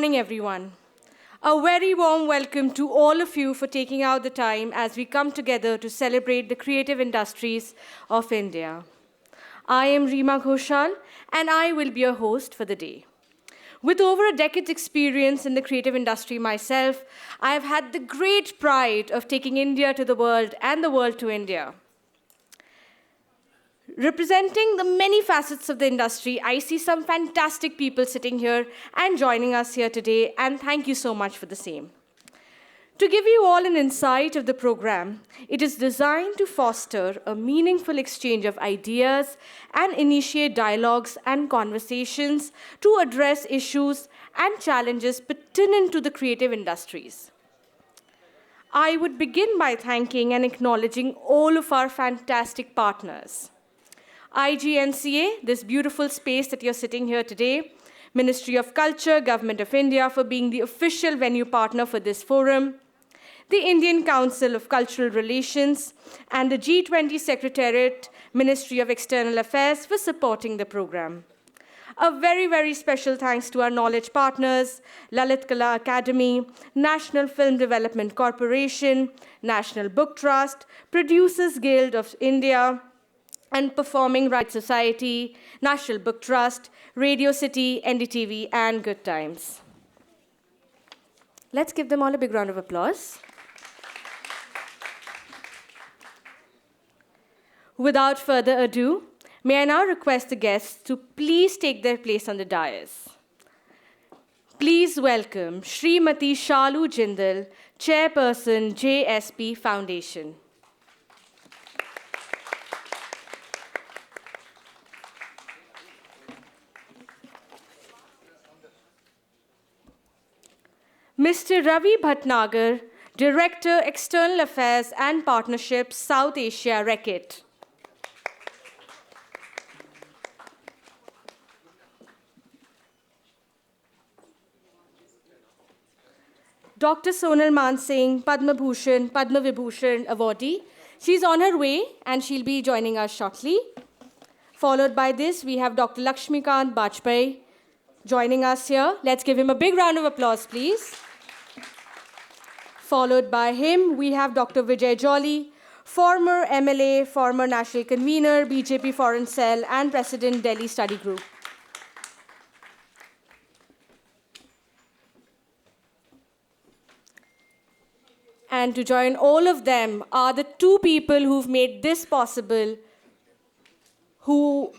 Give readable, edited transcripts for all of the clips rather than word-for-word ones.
morning, everyone. A very warm welcome to all of you for taking out the time as we come together to celebrate the creative industries of India. I am Reema Ghoshal, and I will be your host for the day. With over a decade's experience in the creative industry myself, I have had the great pride of taking India to the world and the world to India. Representing the many facets of the industry, I see some fantastic people sitting here and joining us here today, and thank you so much for the same. To give you all an insight of the program, it is designed to foster a meaningful exchange of ideas and initiate dialogues and conversations to address issues and challenges pertinent to the creative industries. I would begin by thanking and acknowledging all of our fantastic partners. IGNCA, this beautiful space that you're sitting here today, Ministry of Culture, Government of India for being the official venue partner for this forum, the Indian Council of Cultural Relations, and the G20 Secretariat, Ministry of External Affairs for supporting the program. A very, very special thanks to our knowledge partners, Lalit Kala Academy, National Film Development Corporation, National Book Trust, Producers Guild of India, and Performing Rights Society, National Book Trust, Radio City, NDTV, and Good Times. Let's give them all a big round of applause. Without further ado, may I now request the guests to please take their place on the dais. Please welcome Srimati Shalu Jindal, Chairperson, JSP Foundation. Mr. Ravi Bhatnagar, Director, External Affairs and Partnerships, South Asia, Reckitt. Dr. Sonal Mansingh, Padma Bhushan, Padma Vibhushan awardee. She's on her way, and she'll be joining us shortly. Followed by this, we have Dr. Lakshmikant Bajpai joining us here. Let's give him a big round of applause, please. Followed by him, we have Dr. Vijay Jolly, former MLA, former national convener, BJP Foreign Cell, and President, Delhi Study Group. And to join all of them are the two people who've made this possible, who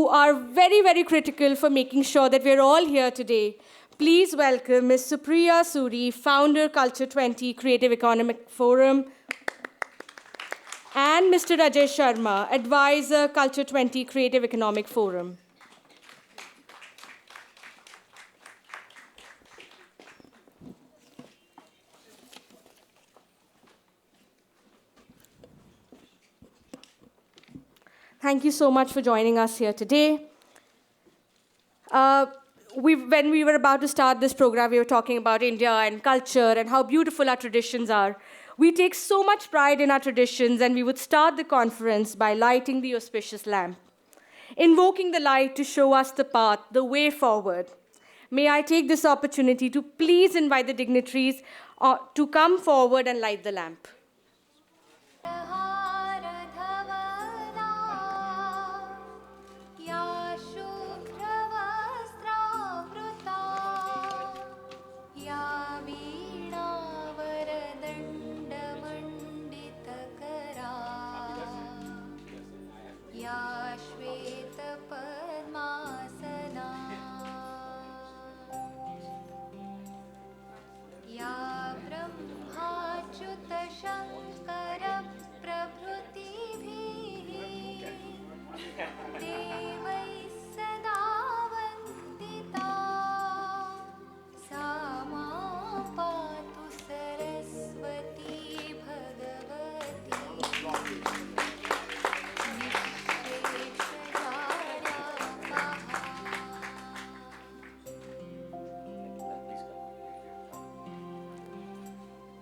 are very, very critical for making sure that we're all here today. Please welcome Ms. Supriya Suri, founder, Culture 20 Creative Economic Forum, and Mr. Rajesh Sharma, advisor, Culture 20 Creative Economic Forum. Thank you so much for joining us here today. When we were about to start this program, we were talking about India and culture and how beautiful our traditions are. We take so much pride in our traditions, and we would start the conference by lighting the auspicious lamp, invoking the light to show us the path, the way forward. May I take this opportunity to please invite the dignitaries to come forward and light the lamp.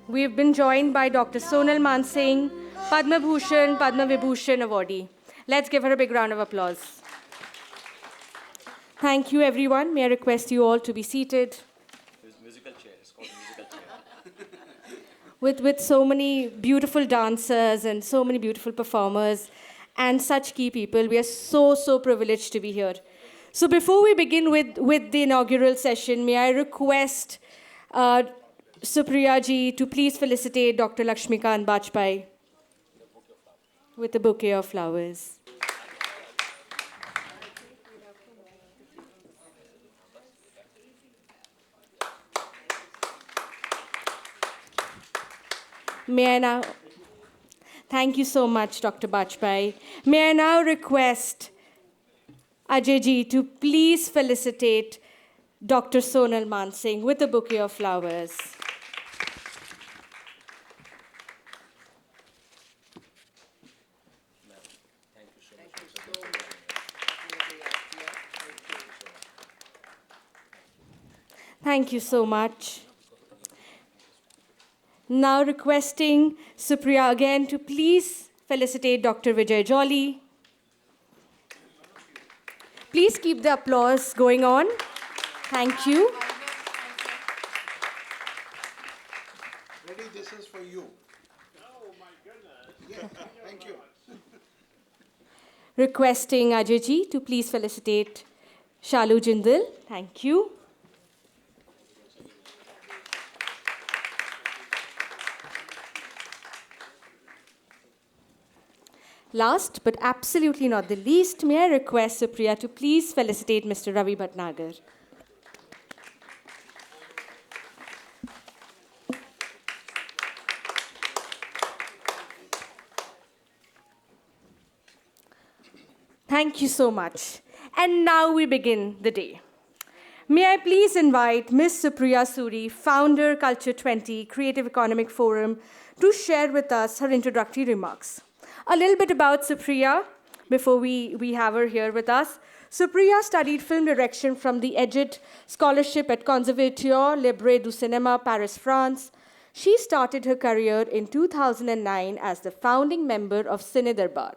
We have been joined by Dr. Sonal Mansingh, Padma Bhushan, Padma Vibhushan awardee. Let's give her a big round of applause. Thank you, everyone. May I request you all to be seated. with so many beautiful dancers and so many beautiful performers and such key people. We are so, so privileged to be here. So before we begin with the inaugural session, may I request uh, Supriya ji to please felicitate Dr. Lakshmikant Bajpai with a bouquet of flowers. May I now... Thank you so much, Dr. Bajpai. May I now request Ajay ji to please felicitate Dr. Sonal Mansingh with a bouquet of flowers. Thank you so much. Now requesting Supriya again to please felicitate Dr. Vijay Jolly. Please keep the applause going on. Thank you. Ready, this is for you. Oh my goodness. Yeah, thank you. Requesting Ajay ji to please felicitate Shalu Jindal. Thank you. Last but absolutely not the least, may I request Supriya to please felicitate Mr. Ravi Bhatnagar. Thank you so much. And now we begin the day. May I please invite Ms. Supriya Suri, founder, Culture 20, Creative Economic Forum, to share with us her introductory remarks. A little bit about Supriya before we have her here with us. Supriya studied film direction from the EGID Scholarship at Conservatoire Libre du Cinéma, Paris, France. She started her career in 2009 as the founding member of Cine Darbar.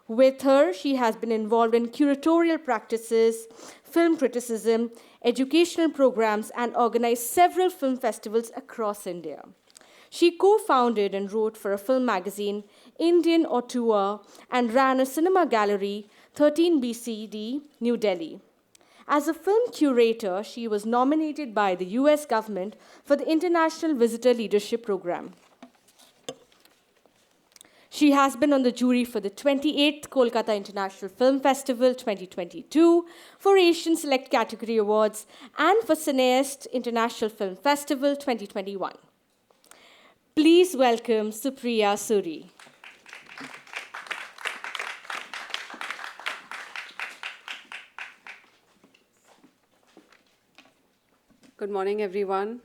With her, she has been involved in curatorial practices, film criticism, educational programs, and organized several film festivals across India. She co-founded and wrote for a film magazine, Indian Auteur, and ran a cinema gallery, 13 BCD, New Delhi. As a film curator, she was nominated by the US government for the International Visitor Leadership Program. She has been on the jury for the 28th Kolkata International Film Festival 2022, for Asian Select Category Awards, and for Cineast International Film Festival 2021. Please welcome Supriya Suri. Good morning, everyone.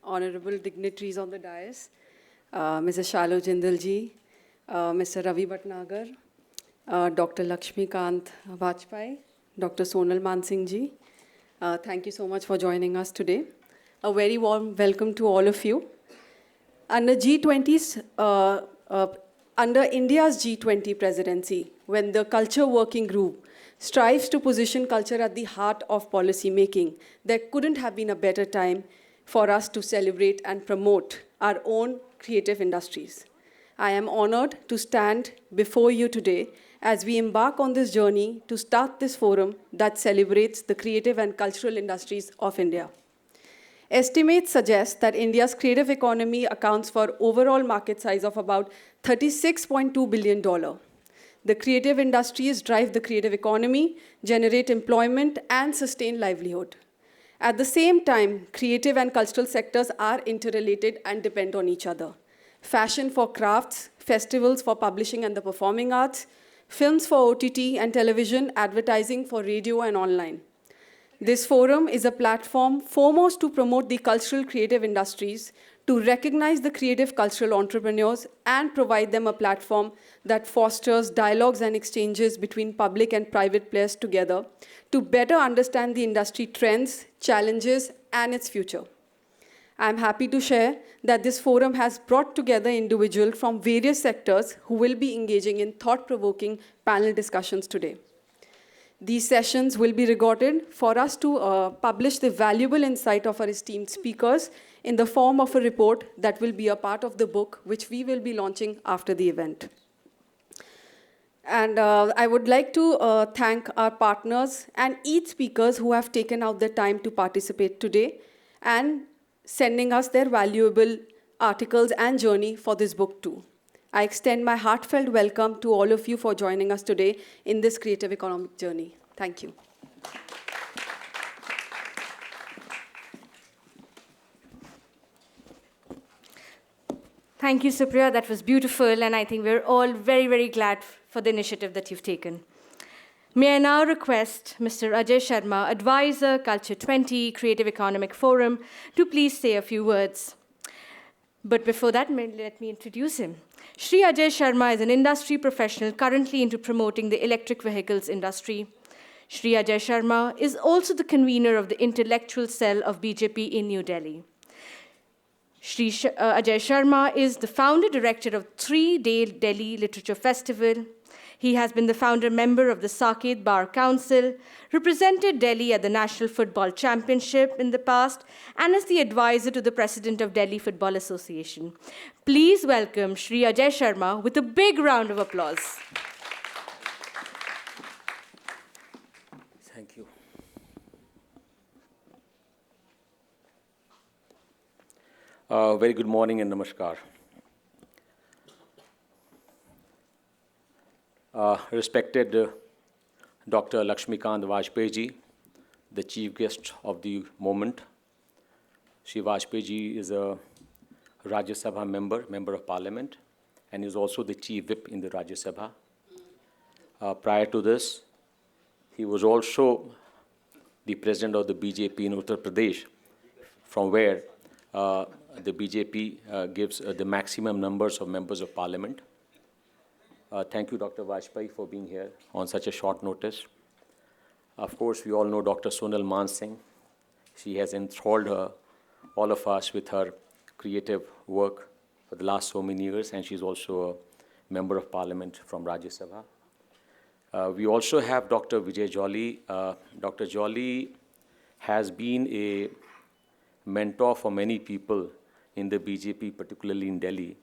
Honorable dignitaries on the dais, Mrs. Shalu Jindal ji, Mr. Ravi Bhatnagar, Dr. Lakshmikant Bajpai, Dr. Sonal Mansingh ji. Thank you so much for joining us today. A very warm welcome to all of you. Under under India's G20 presidency, when the Culture Working Group strives to position culture at the heart of policy making, there couldn't have been a better time for us to celebrate and promote our own creative industries. I am honored to stand before you today as we embark on this journey to start this forum that celebrates the creative and cultural industries of India. Estimates suggest that India's creative economy accounts for overall market size of about $36.2 billion. The creative industries drive the creative economy, generate employment, and sustain livelihood. At the same time, creative and cultural sectors are interrelated and depend on each other. Fashion for crafts, festivals for publishing and the performing arts, films for OTT and television, advertising for radio and online. This forum is a platform foremost to promote the cultural creative industries, to recognize the creative cultural entrepreneurs, and provide them a platform that fosters dialogues and exchanges between public and private players together to better understand the industry trends, challenges, and its future. I'm happy to share that this forum has brought together individuals from various sectors who will be engaging in thought-provoking panel discussions today. These sessions will be recorded for us to publish the valuable insight of our esteemed speakers in the form of a report that will be a part of the book, which we will be launching after the event. And I would like to thank our partners and each speakers who have taken out the time to participate today and sending us their valuable articles and journey for this book too. I extend my heartfelt welcome to all of you for joining us today in this creative economic journey. Thank you. Thank you, Supriya. That was beautiful, and I think we're all very, very glad for the initiative that you've taken. May I now request Mr. Ajay Sharma, Advisor, Culture 20, Creative Economic Forum, to please say a few words. But before that, let me introduce him. Shri Ajay Sharma is an industry professional currently into promoting the electric vehicles industry. Shri Ajay Sharma is also the convener of the intellectual cell of BJP in New Delhi. Shri Ajay Sharma is the founder-director of 3-day Delhi Literature Festival. He has been the founder-member of the Saket Bar Council, represented Delhi at the National Football Championship in the past, and is the advisor to the President of Delhi Football Association. Please welcome Shri Ajay Sharma with a big round of applause. Thank you. Very good morning and namaskar. Respected Dr. Lakshmikant Vajpayee ji, the chief guest of the moment. Shri Vajpayee ji is a Rajya Sabha member of parliament, and is also the chief whip in the Rajya Sabha. Prior to this, he was also the president of the BJP in Uttar Pradesh, from where the BJP gives the maximum numbers of members of parliament. Thank you, Dr. Vajpayee, for being here on such a short notice. Of course, we all know Dr. Sonal Mansingh. She has enthralled all of us with her creative work for the last so many years, and she's also a member of parliament from Rajya Sabha. We also have Dr. Vijay Jolly. Dr. Jolly has been a mentor for many people in the BJP, particularly in Delhi.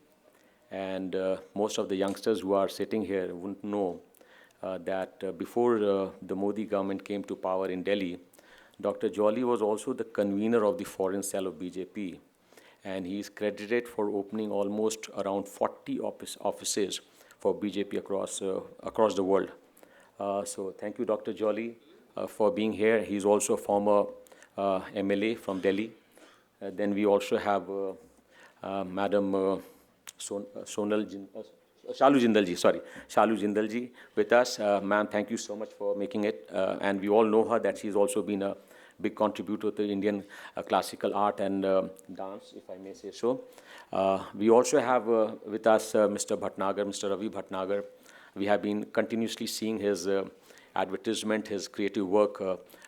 And most of the youngsters who are sitting here wouldn't know that before the Modi government came to power in Delhi, Dr. Jolly was also the convener of the foreign cell of BJP. And he is credited for opening almost around 40 offices for BJP across the world. So thank you, Dr. Jolly, for being here. He's also a former MLA from Delhi. Then we also have Madam Shalu Jindal ji with us. Ma'am, thank you so much for making it. And we all know her that she's also been a big contributor to Indian classical art and dance, if I may say so. We also have with us Mr. Bhatnagar, Mr. Ravi Bhatnagar. We have been continuously seeing his advertisement, his creative work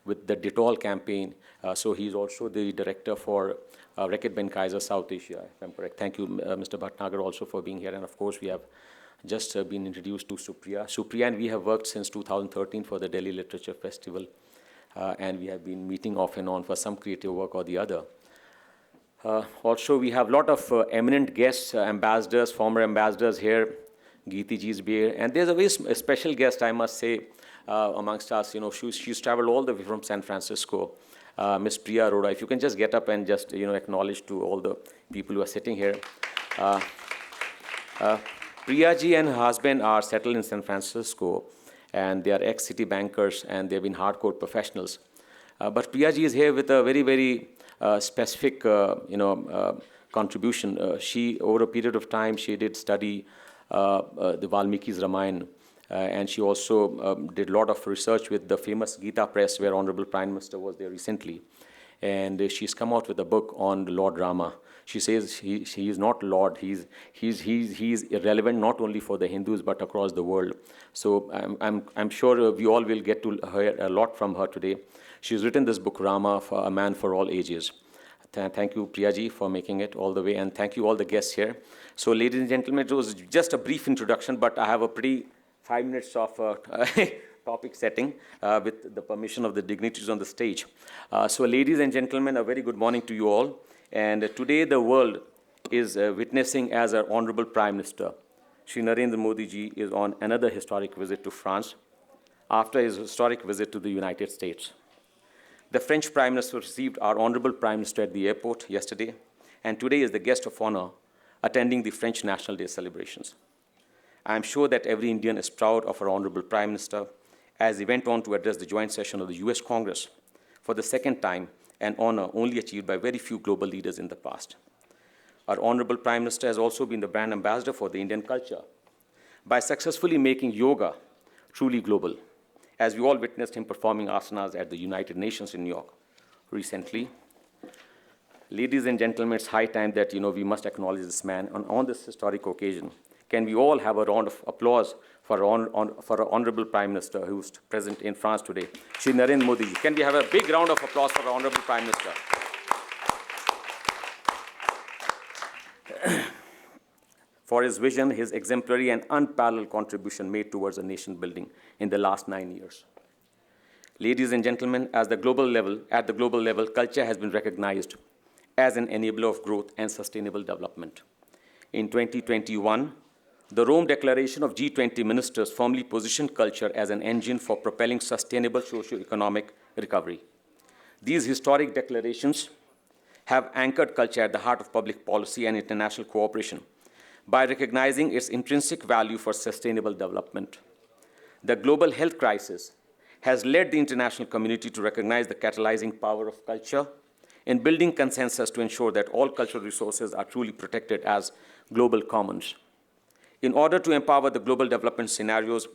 with the Dettol campaign. So he's also the director for Reckitt Benckiser South Asia, if I'm correct. Thank you, Mr. Bhatnagar, also for being here. And of course, we have just been introduced to Supriya. Supriya and we have worked since 2013 for the Delhi Literature Festival. And we have been meeting off and on for some creative work or the other. Also, we have a lot of eminent guests, ambassadors, former ambassadors here. Geeti ji is here. And there's a very special guest, I must say, amongst us. You know, she's traveled all the way from San Francisco. Miss Priya Arora, if you can just get up and just, acknowledge to all the people who are sitting here. Priya ji and her husband are settled in San Francisco, and they are ex-city bankers, and they've been hardcore professionals. But Priya ji is here with a very, very specific, contribution. She, over a period of time, she did study the Valmiki's Ramayana. And she also did a lot of research with the famous Gita Press, where Honorable Prime Minister was there recently. And she's come out with a book on Lord Rama. She says he is not Lord. He's irrelevant not only for the Hindus but across the world. So I'm sure we all will get to hear a lot from her today. She's written this book, Rama, for a man for all ages. Thank you, Priya ji, for making it all the way, and thank you all the guests here. So, ladies and gentlemen, it was just a brief introduction, but I have a pretty 5 minutes of topic setting with the permission of the dignitaries on the stage. So ladies and gentlemen, a very good morning to you all. And today the world is witnessing as our Honorable Prime Minister, Shri Narendra Modi ji, is on another historic visit to France after his historic visit to the United States. The French Prime Minister received our Honorable Prime Minister at the airport yesterday, and today is the guest of honor attending the French National Day celebrations. I am sure that every Indian is proud of our Honorable Prime Minister as he went on to address the joint session of the US Congress for the second time, an honor only achieved by very few global leaders in the past. Our Honorable Prime Minister has also been the brand ambassador for the Indian culture by successfully making yoga truly global, as we all witnessed him performing asanas at the United Nations in New York recently. Ladies and gentlemen, it's high time that we must acknowledge this man. On this historic occasion, can we all have a round of applause for our Honorable Prime Minister who is present in France today, Shri Narendra Modi ji. Can we have a big round of applause for our Honorable Prime Minister? For his vision, his exemplary and unparalleled contribution made towards a nation building in the last 9 years. Ladies and gentlemen, at the global level, culture has been recognized as an enabler of growth and sustainable development. In 2021, the Rome Declaration of G20 ministers firmly positioned culture as an engine for propelling sustainable socio-economic recovery. These historic declarations have anchored culture at the heart of public policy and international cooperation by recognizing its intrinsic value for sustainable development. The global health crisis has led the international community to recognize the catalyzing power of culture in building consensus to ensure that all cultural resources are truly protected as global commons. In order to empower the global development scenarios,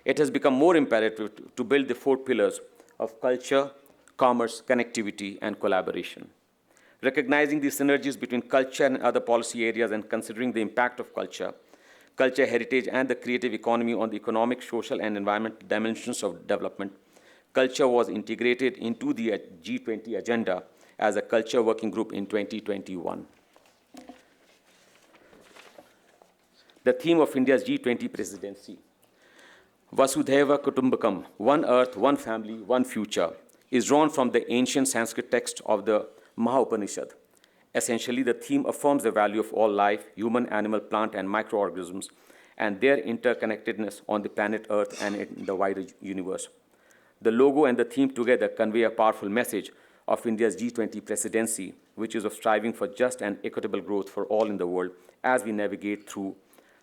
it has become more imperative to build the 4 pillars of culture, commerce, connectivity, and collaboration. Recognizing the synergies between culture and other policy areas and considering the impact of culture, heritage, and the creative economy on the economic, social, and environmental dimensions of development, culture was integrated into the G20 agenda as a culture working group in 2021. The theme of India's G20 presidency, Vasudhaiva Kutumbakam, one earth, one family, one future, is drawn from the ancient Sanskrit text of the Maha-Upanishad. Essentially, the theme affirms the value of all life, human, animal, plant, and microorganisms, and their interconnectedness on the planet Earth and in the wider universe. The logo and the theme together convey a powerful message of India's G20 presidency, which is of striving for just and equitable growth for all in the world as we navigate through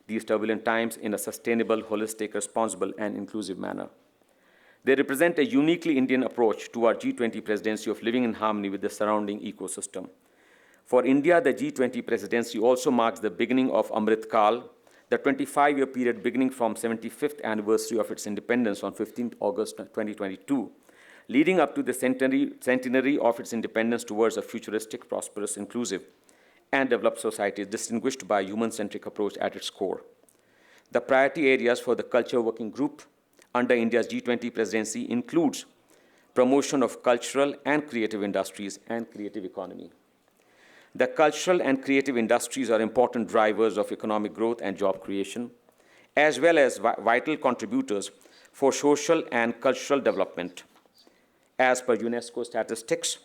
these turbulent times in a sustainable, holistic, responsible, and inclusive manner. They represent a uniquely Indian approach to our G20 presidency of living in harmony with the surrounding ecosystem. For India, the G20 presidency also marks the beginning of Amrit Kal, the 25-year period beginning from 75th anniversary of its independence on 15th August 2022, leading up to the centenary of its independence towards a futuristic, prosperous, inclusive, and developed society distinguished by a human-centric approach at its core. The priority areas for the Culture Working Group under India's G20 presidency includes promotion of cultural and creative industries and creative economy. The cultural and creative industries are important drivers of economic growth and job creation, as well as vital contributors for social and cultural development. As per UNESCO statistics,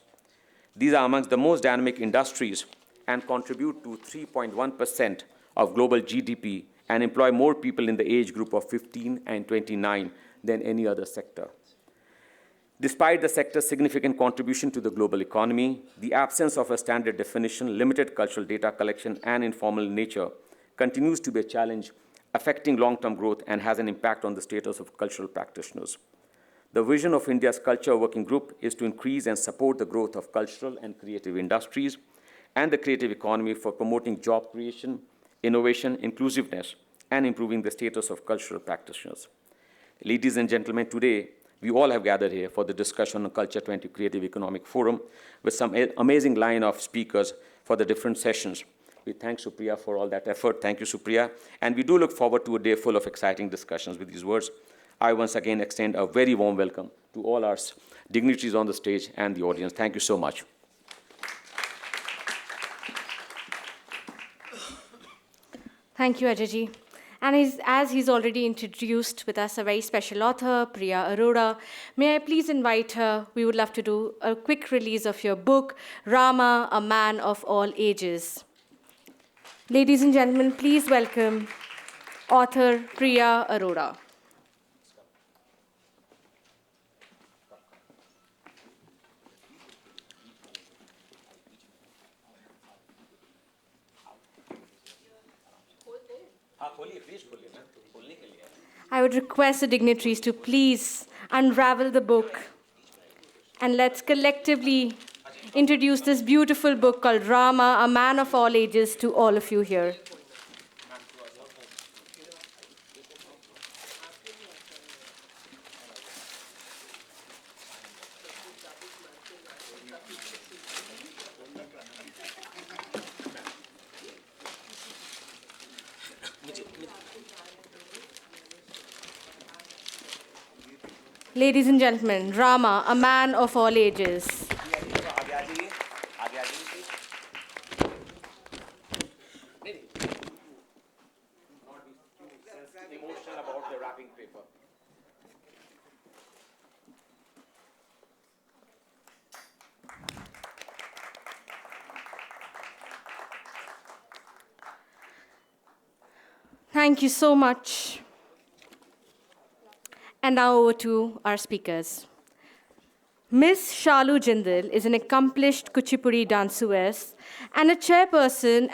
these are amongst the most dynamic industries and contribute to 3.1% of global GDP and employ more people in the age group of 15 and 29 than any other sector. Despite the sector's significant contribution to the global economy, the absence of a standard definition, limited cultural data collection, and informal nature continues to be a challenge affecting long-term growth and has an impact on the status of cultural practitioners. The vision of India's Culture Working Group is to increase and support the growth of cultural and creative industries and the creative economy for promoting job creation, innovation, inclusiveness, and improving the status of cultural practitioners. Ladies and gentlemen, today, we all have gathered here for the discussion on Culture 20 Creative Economic Forum with some amazing line of speakers for the different sessions. We thank Supriya for all that effort. Thank you, Supriya. And we do look forward to a day full of exciting discussions. With these words, I once again extend a very warm welcome to all our dignitaries on the stage and the audience. Thank you so much. Thank you, Ajay ji. And as he's already introduced with us a very special author, Priya Arora, may I please invite her? We would love to do a quick release of your book, Rama, A Man of All Ages. Ladies and gentlemen, please welcome author Priya Arora. I would request the dignitaries to please unravel the book and let's collectively introduce this beautiful book called Rama, A Man of All Ages to all of you here. Ladies and gentlemen, Rama, A Man of All Ages. Thank you so much. And now over to our speakers. Ms. Shalu Jindal is an accomplished Kuchipudi danceress and the chairperson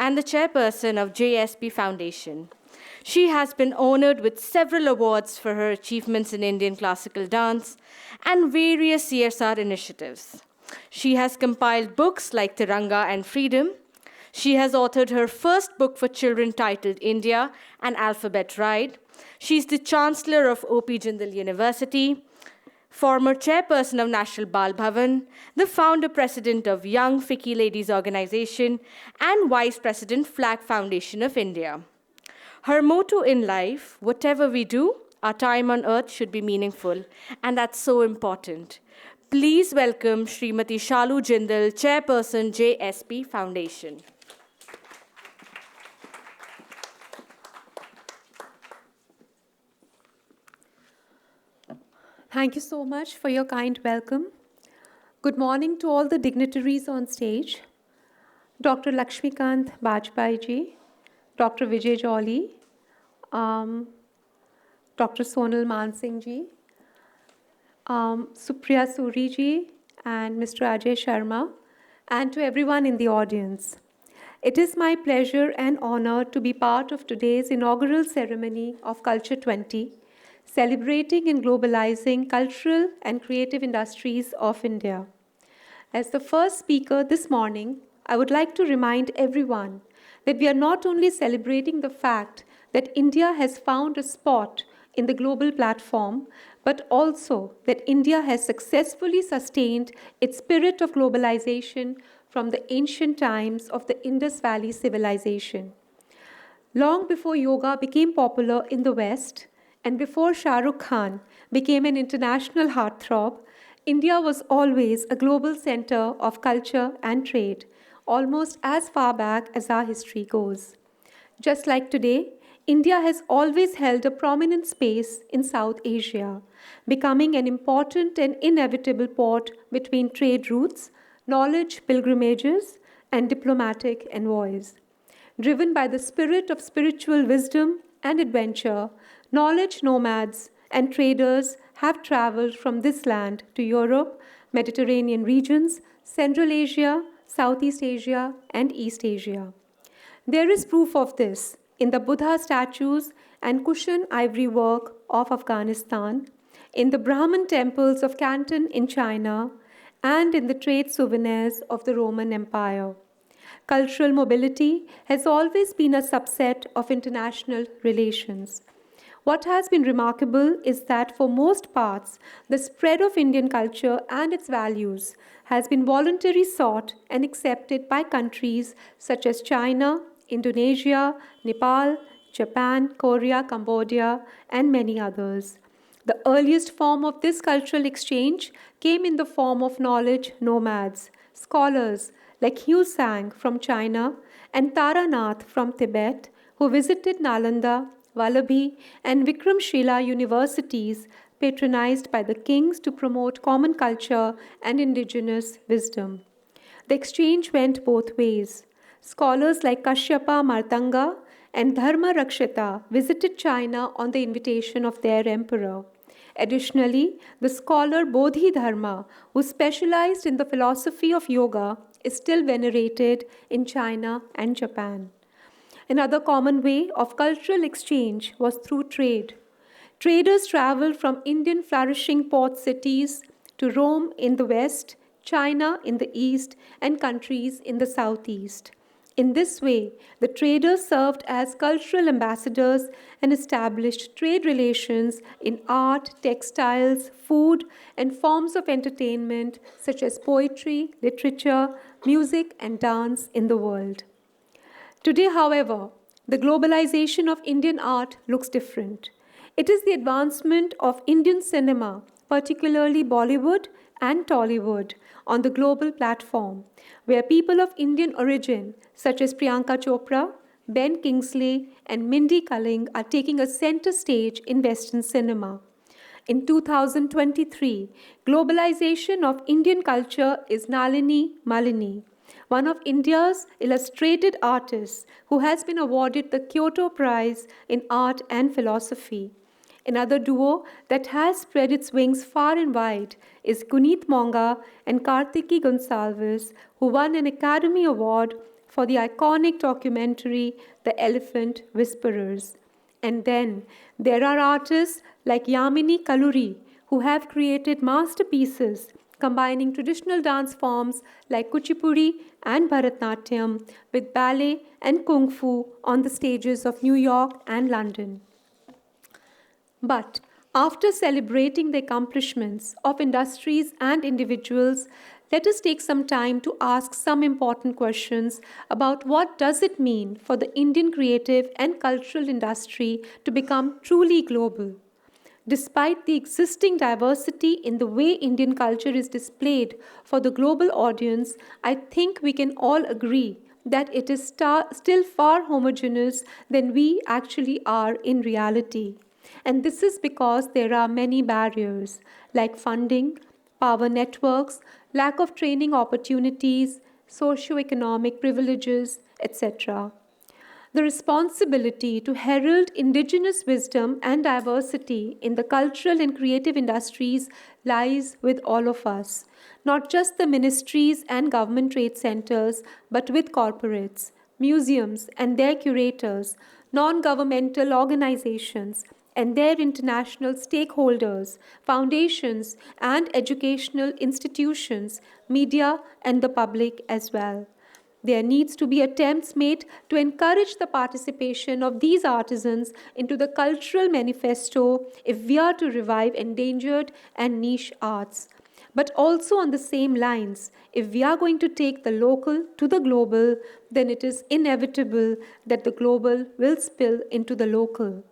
of JSP Foundation. She has been honored with several awards for her achievements in Indian classical dance and various CSR initiatives. She has compiled books like Tiranga and Freedom. She has authored her first book for children titled India, An Alphabet Ride. She's the Chancellor of O.P. Jindal University, former chairperson of National Bal Bhavan, the founder-president of Young Fiki Ladies Organization, and vice president, Flag Foundation of India. Her motto in life, whatever we do, our time on earth should be meaningful, and that's so important. Please welcome Srimati Shalu Jindal, chairperson, JSP Foundation. Thank you so much for your kind welcome. Good morning to all the dignitaries on stage. Dr. Lakshmikant Bajpai ji, Dr. Vijay Jolly, Dr. Sonal Mansingh ji, Supriya Suri ji, and Mr. Ajay Sharma, and to everyone in the audience. It is my pleasure and honor to be part of today's inaugural ceremony of Culture 20, celebrating and globalizing cultural and creative industries of India. As the first speaker this morning, I would like to remind everyone that we are not only celebrating the fact that India has found a spot in the global platform, but also that India has successfully sustained its spirit of globalization from the ancient times of the Indus Valley civilization. Long before yoga became popular in the West, and before Shah Rukh Khan became an international heartthrob, India was always a global center of culture and trade, almost as far back as our history goes. Just like today, India has always held a prominent space in South Asia, becoming an important and inevitable port between trade routes, knowledge pilgrimages, and diplomatic envoys. Driven by the spirit of spiritual wisdom and adventure, knowledge nomads and traders have traveled from this land to Europe, Mediterranean regions, Central Asia, Southeast Asia, and East Asia. There is proof of this in the Buddha statues and Kushan ivory work of Afghanistan, in the Brahmin temples of Canton in China, and in the trade souvenirs of the Roman Empire. Cultural mobility has always been a subset of international relations. What has been remarkable is that for most parts, the spread of Indian culture and its values has been voluntarily sought and accepted by countries such as China, Indonesia, Nepal, Japan, Korea, Cambodia, and many others. The earliest form of this cultural exchange came in the form of knowledge nomads, scholars like Hugh Sang from China and Taranath from Tibet, who visited Nalanda, Vallabhi, and Vikramshila universities patronized by the kings to promote common culture and indigenous wisdom. The exchange went both ways. Scholars like Kashyapa Martanga and Dharma Rakshita visited China on the invitation of their emperor. Additionally, the scholar Bodhidharma, who specialized in the philosophy of yoga, is still venerated in China and Japan. Another common way of cultural exchange was through trade. Traders traveled from Indian flourishing port cities to Rome in the west, China in the east, and countries in the southeast. In this way, the traders served as cultural ambassadors and established trade relations in art, textiles, food, and forms of entertainment such as poetry, literature, music, and dance in the world. Today, however, the globalization of Indian art looks different. It is the advancement of Indian cinema, particularly Bollywood and Tollywood, on the global platform, where people of Indian origin, such as Priyanka Chopra, Ben Kingsley, and Mindy Kaling, are taking a center stage in Western cinema. In 2023, globalization of Indian culture is Nalini Malini, one of India's illustrated artists who has been awarded the Kyoto Prize in Art and Philosophy. Another duo that has spread its wings far and wide is Guneet Monga and Kartiki Gonsalves, who won an Academy Award for the iconic documentary The Elephant Whisperers. And then there are artists like Yamini Kaluri, who have created masterpieces combining traditional dance forms like Kuchipudi and Bharatnatyam with ballet and kung fu on the stages of New York and London. But after celebrating the accomplishments of industries and individuals, let us take some time to ask some important questions about what does it mean for the Indian creative and cultural industry to become truly global. Despite the existing diversity in the way Indian culture is displayed for the global audience, I think we can all agree that it is still far homogeneous than we actually are in reality. And this is because there are many barriers like funding, power networks, lack of training opportunities, socioeconomic privileges, etc. The responsibility to herald indigenous wisdom and diversity in the cultural and creative industries lies with all of us, not just the ministries and government trade centers, but with corporates, museums and their curators, non-governmental organizations, and their international stakeholders, foundations, and educational institutions, media, and the public as well. There needs to be attempts made to encourage the participation of these artisans into the cultural manifesto if we are to revive endangered and niche arts. But also on the same lines, if we are going to take the local to the global, then it is inevitable that the global will spill into the local.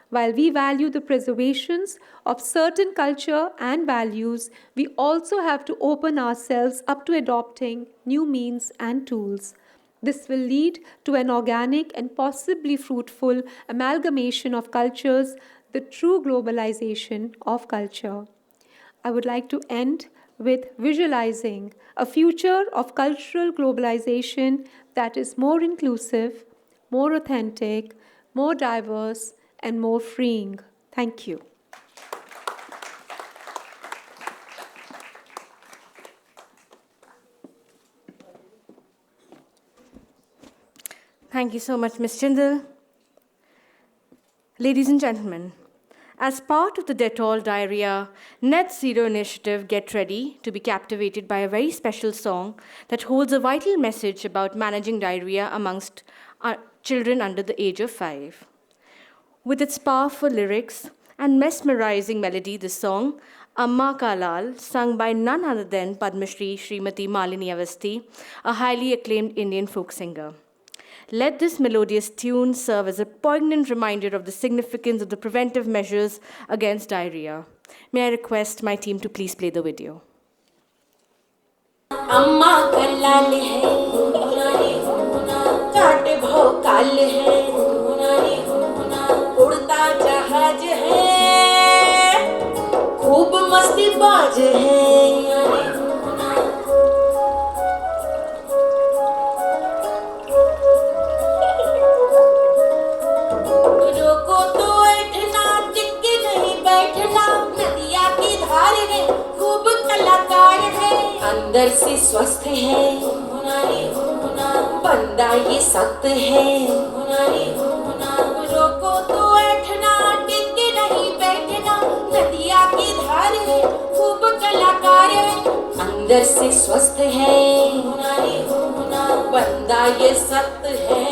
While we value the preservations of certain culture and values, we also have to open ourselves up to adopting new means and tools. This will lead to an organic and possibly fruitful amalgamation of cultures, the true globalization of culture. I would like to end with visualizing a future of cultural globalization that is more inclusive, more authentic, more diverse, and more freeing. Thank you. Thank you so much, Ms. Chindal. Ladies and gentlemen, as part of the Dettol Diarrhea Net Zero Initiative, get ready to be captivated by a very special song that holds a vital message about managing diarrhea amongst children under the age of 5. With its powerful lyrics and mesmerizing melody, this song, Amma Ka Lal, sung by none other than Padma Shri Srimati Malini Avasthi, a highly acclaimed Indian folk singer. Let this melodious tune serve as a poignant reminder of the significance of the preventive measures against diarrhea. May I request my team to please play the video. अम्मा कल्लाल है गुनगुनानी गुनगुना काटे भो काल है गुनगुनानी गुनगुना उड़ आज है, खूब मस्ती बाज है। रोको तो ऐठना, टिक के नहीं बैठना, नदिया की धार है, खूब कलाकार है, अंदर से स्वस्थ है, बंदा ये सख्त है। रोको तो ऐठना, टिक के नहीं बैठना, नदिया की धार है, खूब कलाकार है, अंदर से स्वस्थ है, बंदा ये सख्त है।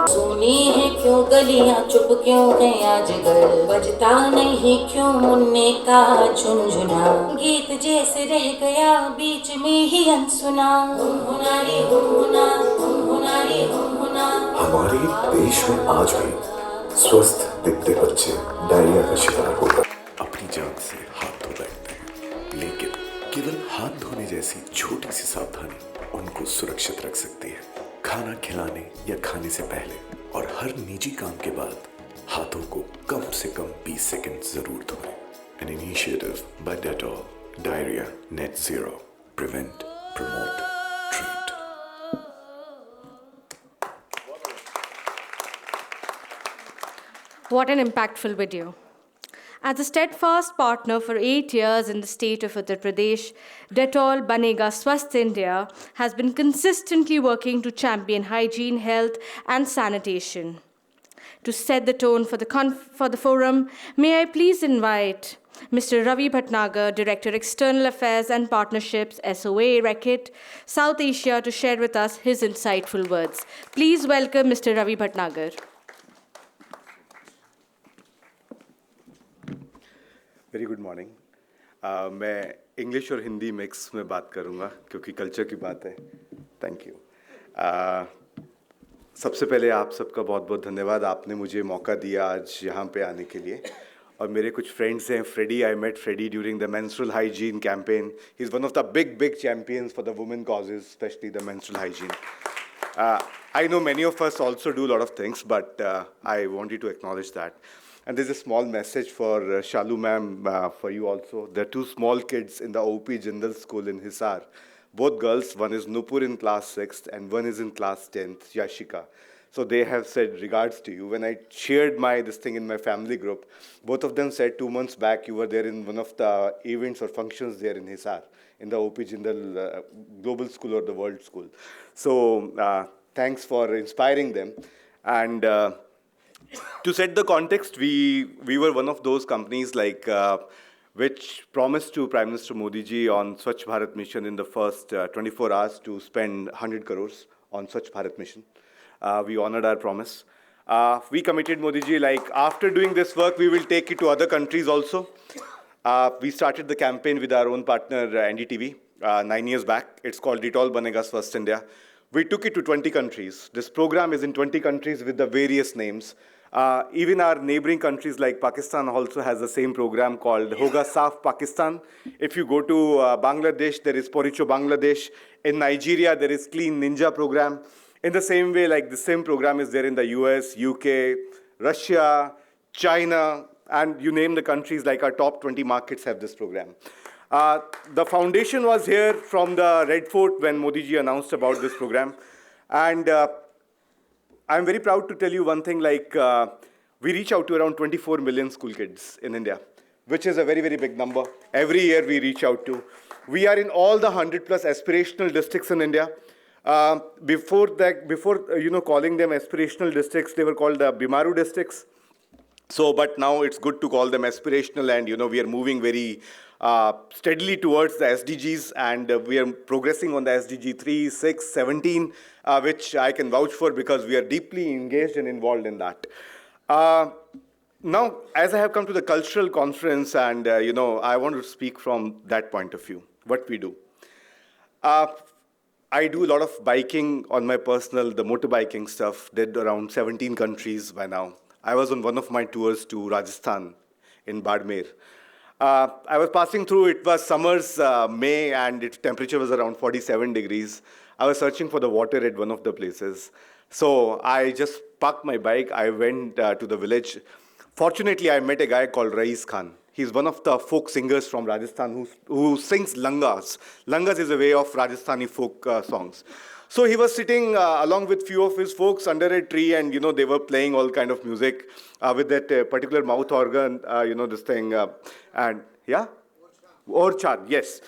सुनी है क्यों गलियां, चुप क्यों गए आजकल, बजता नहीं क्यों मुन्ने का झुनझुना, गीत जैसे रह गया बीच में ही अनसुना। हमारे देश में आज भी स्वस्थ दिखते बच्चे डायरिया का शिकार होकर अपनी जान से हाथ धो बैठते हैं, लेकिन केवल हाथ धोने जैसी छोटी सी सावधानी उनको सुरक्षित रख सकती है। खाना खिलाने या खाने से पहले और हर निजी काम के बाद हाथों को कम से कम 20 सेकंड जरूर धोएं। An initiative by Dettol, Diarrhea Net Zero, Prevent, Promote, Treat. What an impactful video. As a steadfast partner for 8 years in the state of Uttar Pradesh, Dettol Banega Swasth India has been consistently working to champion hygiene, health, and sanitation. To set the tone for the forum, may I please invite Mr. Ravi Bhatnagar, Director External Affairs and Partnerships, SOA, Reckitt, South Asia, to share with us his insightful words. Please welcome Mr. Ravi Bhatnagar. Very good morning. मैं English और Hindi mix में बात करूँगा क्योंकि culture की बात है। Thank you. सबसे पहले आप सबका बहुत बहुत धन्यवाद, आपने मुझे मौका दिया आज यहाँ पे आने के लिए। और मेरे कुछ फ्रेंड्स हैं, Freddy, I met Freddy during the menstrual hygiene campaign. He is one of the big champions for the women causes, specially the menstrual hygiene. I know many of us also do a lot of things, but I wanted to acknowledge that. And there's a small message for Shalu ma'am, for you also. There are two small kids in the OP Jindal School in Hisar. Both girls, one is Nupur in class 6th and one is in class 10th, Yashika. So they have said regards to you. When I shared this thing in my family group, both of them said 2 months back you were there in one of the events or functions there in Hisar, in the OP Jindal Global School or the World School. So thanks for inspiring them. And to set the context, we were one of those companies which promised to Prime Minister Modi ji on Swachh Bharat mission in the first 24 hours to spend 100 crores on Swachh Bharat mission. We honored our promise. We committed Modi ji, after doing this work, we will take it to other countries also. We started the campaign with our own partner NDTV 9 years back. It's called Dettol Banega Swasth India. We took it to 20 countries. This program is in 20 countries with the various names. Even our neighboring countries like Pakistan also has the same program called Hoga Saaf Pakistan. If you go to Bangladesh, there is Poricho Bangladesh. In Nigeria, there is Clean Ninja program. In the same way, the same program is there in the US, UK, Russia, China, and you name the countries, our top 20 markets have this program. The foundation was here from the Red Fort when Modi ji announced about this program. And I'm very proud to tell you one thing, we reach out to around 24 million school kids in India, which is a very, very big number. Every year we reach out to. We are in all the 100 plus aspirational districts in India. Before calling them aspirational districts, they were called the Bimaru districts. So, but now it's good to call them aspirational, and we are moving very steadily towards the SDGs, and we are progressing on the SDG 3, 6, 17, which I can vouch for because we are deeply engaged and involved in that. Now, as I have come to the cultural conference, and I want to speak from that point of view, what we do. I do a lot of biking on my personal, the motorbiking stuff, did around 17 countries by now. I was on one of my tours to Rajasthan in Badmer. I was passing through, it was summer's May, and its temperature was around 47 degrees. I was searching for the water at one of the places. So I just parked my bike. I went to the village. Fortunately, I met a guy called Rais Khan. He's one of the folk singers from Rajasthan who sings langas. Langas is a way of Rajasthani folk songs. So he was sitting along with few of his folks under a tree, and they were playing all kind of music with that particular mouth organ, this thing, and yeah, orchard, yes,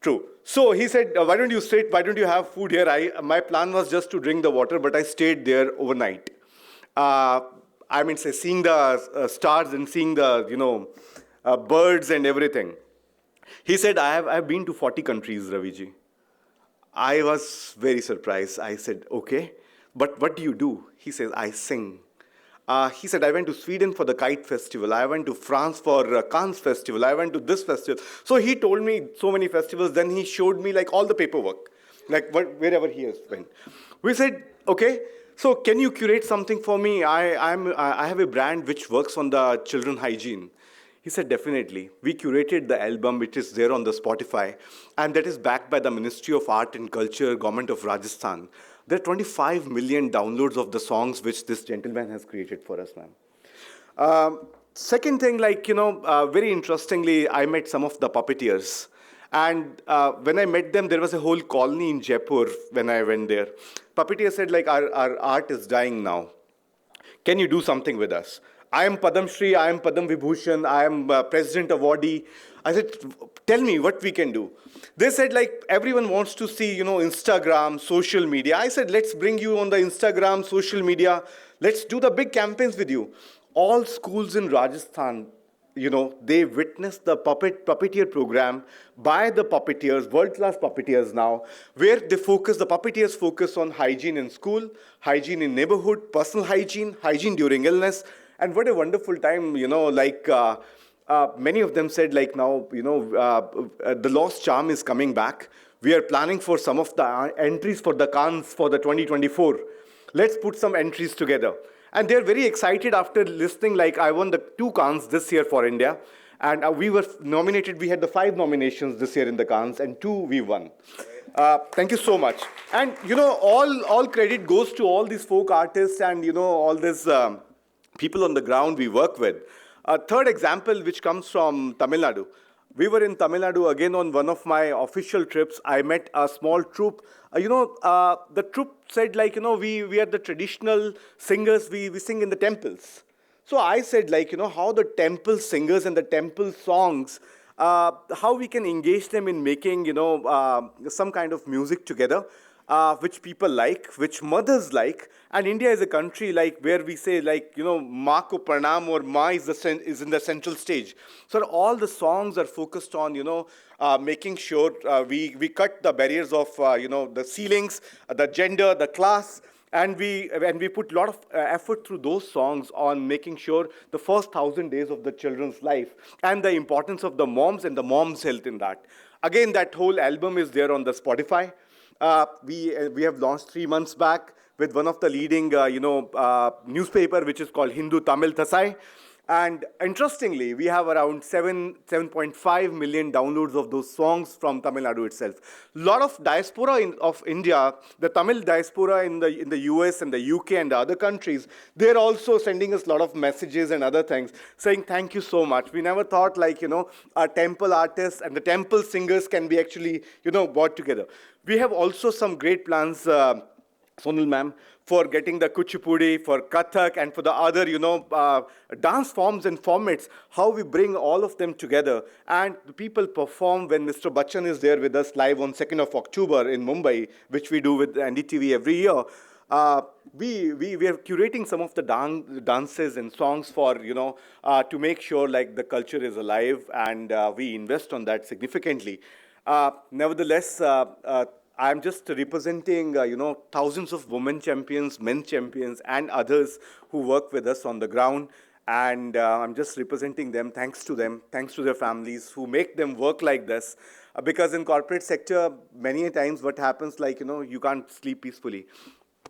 true. So he said, why don't you sit? Why don't you have food here? My plan was just to drink the water, but I stayed there overnight. Seeing the stars and seeing the birds and everything. He said, I've been to 40 countries, Raviji. I was very surprised. I said, okay, but what do you do? He says, I sing. He said, I went to Sweden for the Kite Festival. I went to France for Cannes Festival. I went to this festival. So he told me so many festivals. Then he showed me like all the paperwork, like wherever he has went. We said, okay, so can you curate something for me? I have a brand which works on the children hygiene. He said, definitely. We curated the album, which is there on the Spotify, and that is backed by the Ministry of Art and Culture, Government of Rajasthan. There are 25 million downloads of the songs which this gentleman has created for us, ma'am. Second thing, very interestingly, I met some of the puppeteers. And when I met them, there was a whole colony in Jaipur when I went there. Puppeteers said, our art is dying now. Can you do something with us? I am Padam Shri, I am Padam Vibhushan, I am President Awardee. I said, tell me what we can do. They said, everyone wants to see, Instagram, social media. I said, let's bring you on the Instagram, social media. Let's do the big campaigns with you. All schools in Rajasthan, they witnessed the puppeteer program by the puppeteers, world-class puppeteers now, where the puppeteers focus on hygiene in school, hygiene in neighborhood, personal hygiene, hygiene during illness. And what a wonderful time, many of them said, now, the lost charm is coming back. We are planning for some of the entries for the Cannes for the 2024. Let's put some entries together. And they're very excited after listening, I won the 2 Cannes this year for India. And we were nominated, we had the 5 nominations this year in the Cannes, and 2 we won. Thank you so much. And, all credit goes to all these folk artists and, all these people on the ground we work with. A third example, which comes from Tamil Nadu. We were in Tamil Nadu again on one of my official trips. I met a small troupe. The troupe said, we are the traditional singers. We sing in the temples. So I said, how the temple singers and the temple songs, how we can engage them in making, some kind of music together. Which people like, which mothers like. And India is a country where we say Ma ko pranam or Ma is in the central stage. So all the songs are focused on, making sure we cut the barriers of, the ceilings, the gender, the class. And we put a lot of effort through those songs on making sure the first 1,000 days of the children's life and the importance of the moms and the mom's health in that. Again, that whole album is there on the Spotify. We have launched 3 months back with one of the leading, newspaper, which is called Hindu Tamil Thasai. And interestingly, we have around 7.5 million downloads of those songs from Tamil Nadu itself. A lot of diaspora of India, the Tamil diaspora in the US and the UK and the other countries, they're also sending us a lot of messages and other things, saying thank you so much. We never thought our temple artists and the temple singers can be actually, brought together. We have also some great plans, Sonal ma'am, for getting the Kuchipudi, for Kathak, and for the other, dance forms and formats, how we bring all of them together. And the people perform when Mr. Bachchan is there with us live on 2nd of October in Mumbai, which we do with NDTV every year. We are curating some of the dances and songs for, to make sure the culture is alive, and we invest on that significantly. Nevertheless, I'm just representing, thousands of women champions, men champions, and others who work with us on the ground. And I'm just representing them, thanks to their families who make them work like this. Because in corporate sector, many times what happens, you can't sleep peacefully.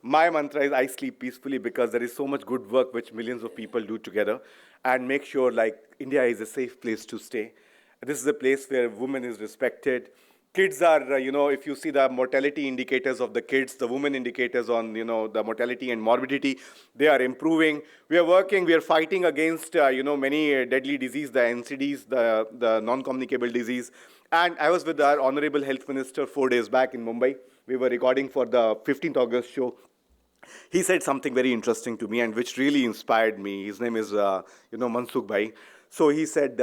My mantra is I sleep peacefully because there is so much good work which millions of people do together and make sure India is a safe place to stay. This is a place where women is respected. Kids are, if you see the mortality indicators of the kids, the women indicators on, the mortality and morbidity, they are improving. We are working, we are fighting against, many deadly disease, the NCDs, the non-communicable disease. And I was with our Honorable Health Minister 4 days back in Mumbai. We were recording for the 15th August show. He said something very interesting to me and which really inspired me. His name is, Mansukh Bhai. So he said,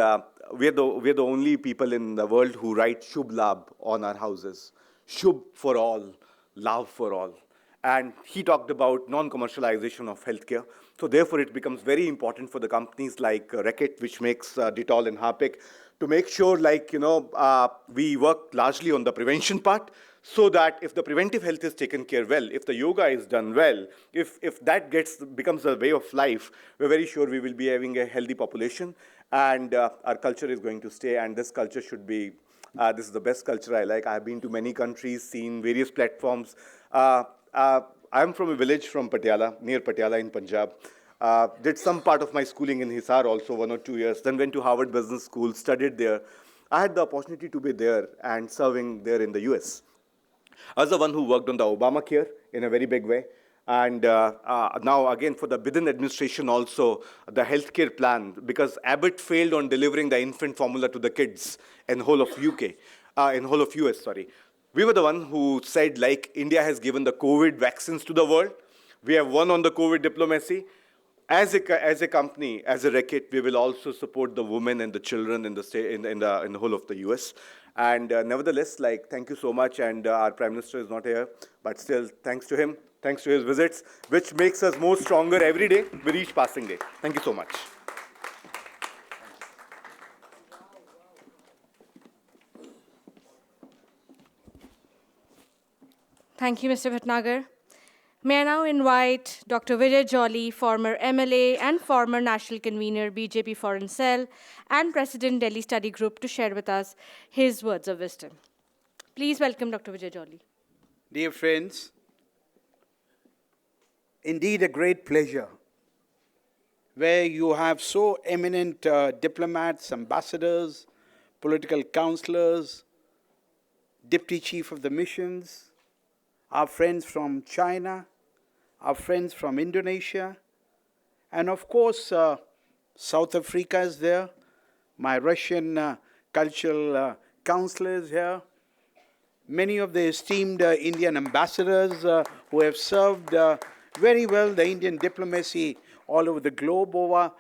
we're the only people in the world who write Shubh Labh on our houses. Shubh for all, Labh for all. And he talked about non-commercialization of healthcare. So therefore, it becomes very important for the companies like Reckitt, which makes Dettol and Harpic, to make sure, we work largely on the prevention part, so that if the preventive health is taken care well, if the yoga is done well, if that becomes a way of life, we're very sure we will be having a healthy population, and our culture is going to stay, and this culture should be, this is the best culture I like. I've been to many countries, seen various platforms. I'm from a village from Patiala, near Patiala in Punjab. Did some part of my schooling in Hisar also, 1 or 2 years, then went to Harvard Business School, studied there. I had the opportunity to be there and serving there in the US. I was the one who worked on the Obamacare in a very big way. And now, again, for the Biden administration also, the healthcare plan, because Abbott failed on delivering the infant formula to the kids in whole of US, sorry. We were the one who said, India has given the COVID vaccines to the world. We have won on the COVID diplomacy. As a company, as a Reckitt, we will also support the women and the children in the state, in the whole of the US. And nevertheless, thank you so much. And our Prime Minister is not here, but still, thanks to him, thanks to his visits, which makes us more stronger every day with each passing day. Thank you so much. Thank you, Mr. Bhatnagar. May I now invite Dr. Vijay Jolly, former MLA and former National Convener, BJP Foreign Cell, and President, Delhi Study Group, to share with us his words of wisdom. Please welcome Dr. Vijay Jolly. Dear friends, indeed a great pleasure, where you have so eminent diplomats, ambassadors, political counselors, Deputy Chief of the Missions, our friends from China, our friends from Indonesia, and of course, South Africa is there, my Russian cultural counselors here, many of the esteemed Indian ambassadors who have served very well the Indian diplomacy all over the globe over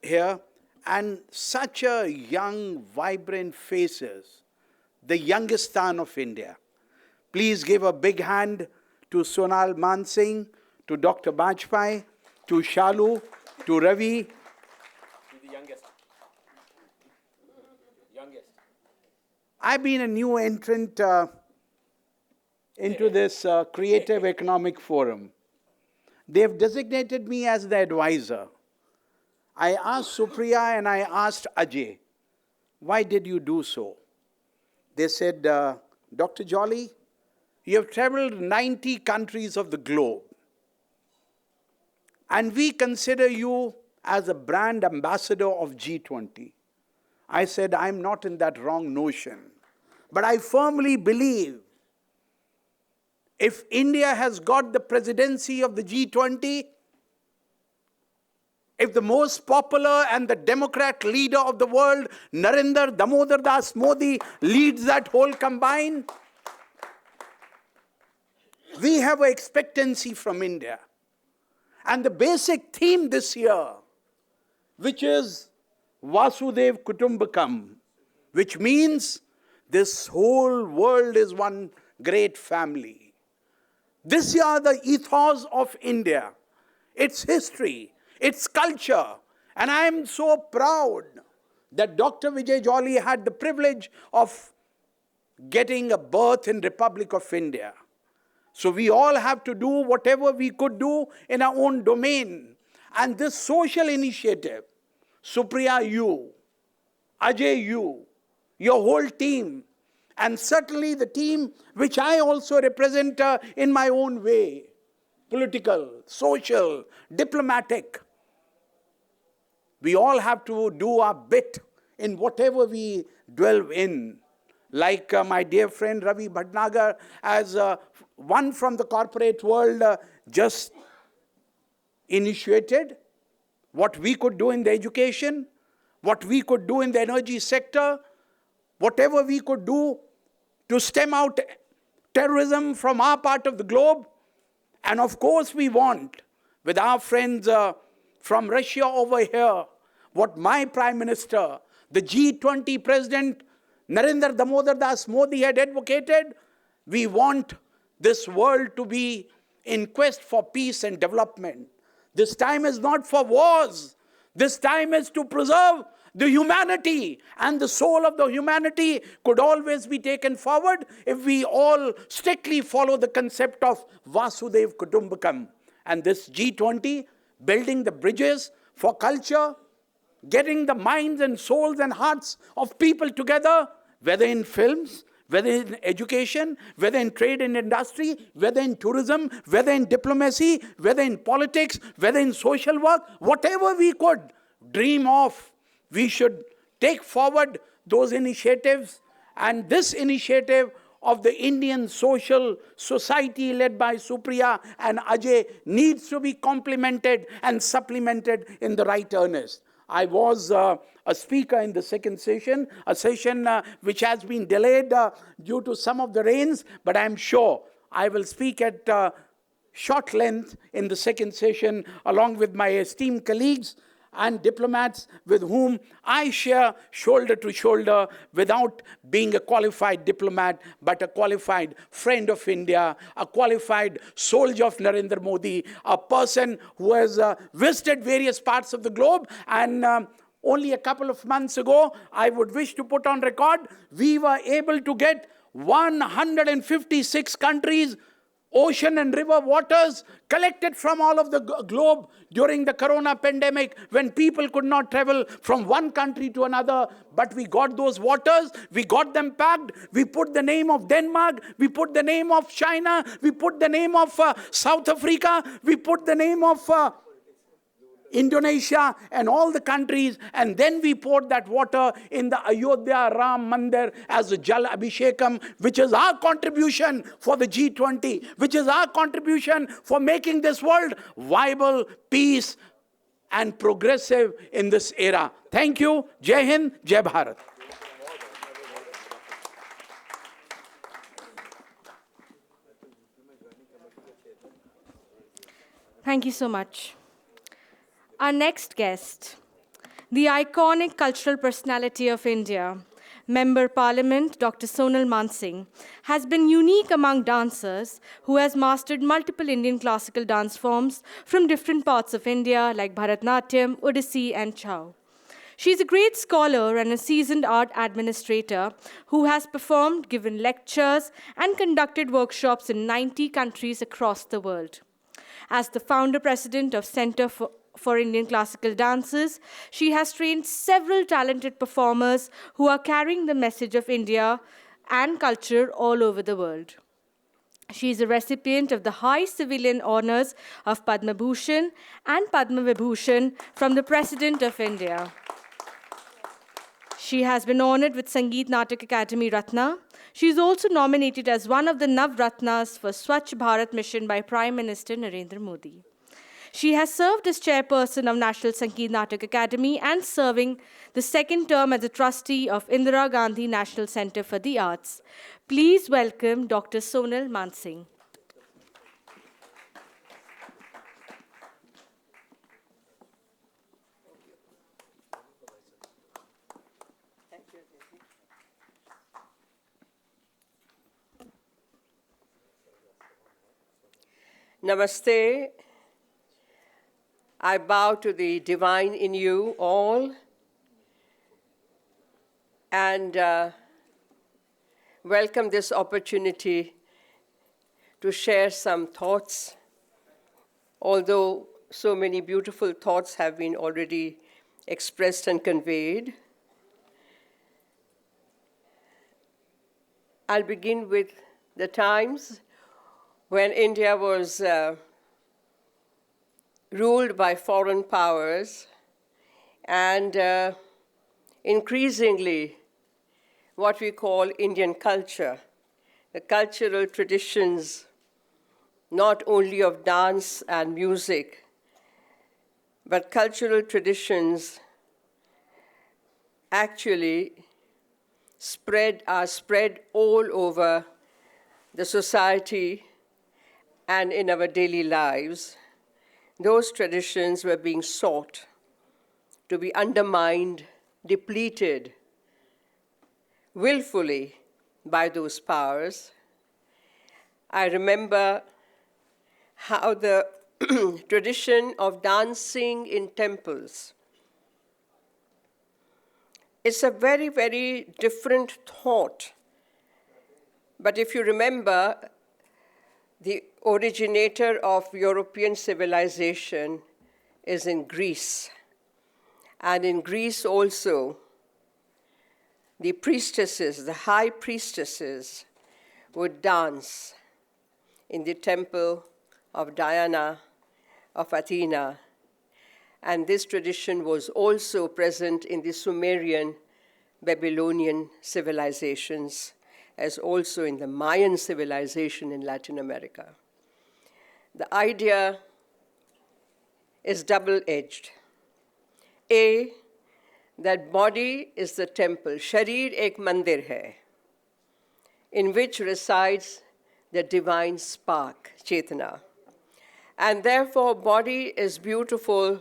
here, and such a young, vibrant faces, the youngest son of India. Please give a big hand to Sonal Mansingh, to Dr. Bajpai, to Shalu, to Ravi. The youngest. I've been a new entrant into this Creative Economic Forum. They've designated me as the advisor. I asked Supriya and I asked Ajay, why did you do so? They said, Dr. Jolly, you have traveled 90 countries of the globe, and we consider you as a brand ambassador of G20. I said, I'm not in that wrong notion, but I firmly believe if India has got the presidency of the G20, if the most popular and the Democrat leader of the world, Narendra Damodar Das Modi, leads that whole combine, we have an expectancy from India. And the basic theme this year, which is Vasudev Kutumbakam, which means this whole world is one great family. This year, the ethos of India, its history, its culture, and I am so proud that Dr. Vijay Jolly had the privilege of getting a birth in Republic of India. So we all have to do whatever we could do in our own domain. And this social initiative, Supriya, you, Ajay, you, your whole team, and certainly the team which I also represent in my own way, political, social, diplomatic. We all have to do our bit in whatever we delve in, like my dear friend Ravi Bhatnagar, as one from the corporate world just initiated, what we could do in the education, what we could do in the energy sector, whatever we could do to stem out terrorism from our part of the globe. And of course we want, with our friends from Russia over here, what my Prime Minister, the G20 President Narendra Damodar Das Modi had advocated, we want this world to be in quest for peace and development. This time is not for wars. This time is to preserve the humanity, and the soul of the humanity could always be taken forward if we all strictly follow the concept of Vasudev Kutumbakam. And this G20, building the bridges for culture, getting the minds and souls and hearts of people together, whether in films, whether in education, whether in trade and industry, whether in tourism, whether in diplomacy, whether in politics, whether in social work, whatever we could dream of, we should take forward those initiatives. And this initiative of the Indian social society led by Supriya and Ajay needs to be complemented and supplemented in the right earnest. I was a speaker in the second session, a session which has been delayed due to some of the rains, but I'm sure I will speak at short length in the second session along with my esteemed colleagues and diplomats with whom I share shoulder to shoulder without being a qualified diplomat, but a qualified friend of India, a qualified soldier of Narendra Modi, a person who has visited various parts of the globe. And only a couple of months ago, I would wish to put on record, we were able to get 156 countries ocean and river waters collected from all of the globe during the corona pandemic when people could not travel from one country to another. But we got those waters, we got them packed, we put the name of Denmark, we put the name of China, we put the name of South Africa, we put the name of Indonesia and all the countries, and then we poured that water in the Ayodhya Ram Mandir as a Jal Abhishekam, which is our contribution for the G20, which is our contribution for making this world viable, peace, and progressive in this era. Thank you. Jai Hind, Jai Bharat. Thank you so much. Our next guest, the iconic cultural personality of India, Member Parliament Dr. Sonal Mansingh, has been unique among dancers who has mastered multiple Indian classical dance forms from different parts of India like Bharatnatyam, Odissi, and Chau. She's a great scholar and a seasoned art administrator who has performed, given lectures, and conducted workshops in 90 countries across the world. As the founder-president of Center for Indian Classical Dances, she has trained several talented performers who are carrying the message of India and culture all over the world. She is a recipient of the high civilian honors of Padma Bhushan and Padma Vibhushan from the President of India. She has been honored with Sangeet Natak Academy Ratna. She is also nominated as one of the Nav Ratnas for Swachh Bharat Mission by Prime Minister Narendra Modi. She has served as chairperson of National Sangeet Natak Academy and serving the second term as a trustee of Indira Gandhi National Center for the Arts. Please welcome Dr. Sonal Mansingh. Namaste. I bow to the divine in you all and welcome this opportunity to share some thoughts, although so many beautiful thoughts have been already expressed and conveyed. I'll begin with the times when India was ruled by foreign powers and increasingly what we call Indian culture, the cultural traditions, not only of dance and music, but cultural traditions actually are spread all over the society and in our daily lives. Those traditions were being sought to be undermined, depleted willfully by those powers. I remember how the tradition of dancing in temples is a very, very different thought. But if you remember, the originator of European civilization is in Greece. And in Greece also, the priestesses, the high priestesses, would dance in the temple of Diana, of Athena. And this tradition was also present in the Sumerian, Babylonian civilizations, as also in the Mayan civilization in Latin America. The idea is double-edged. A, that body is the temple, sharir ek mandir hai, in which resides the divine spark, Chetana. And therefore, body is beautiful,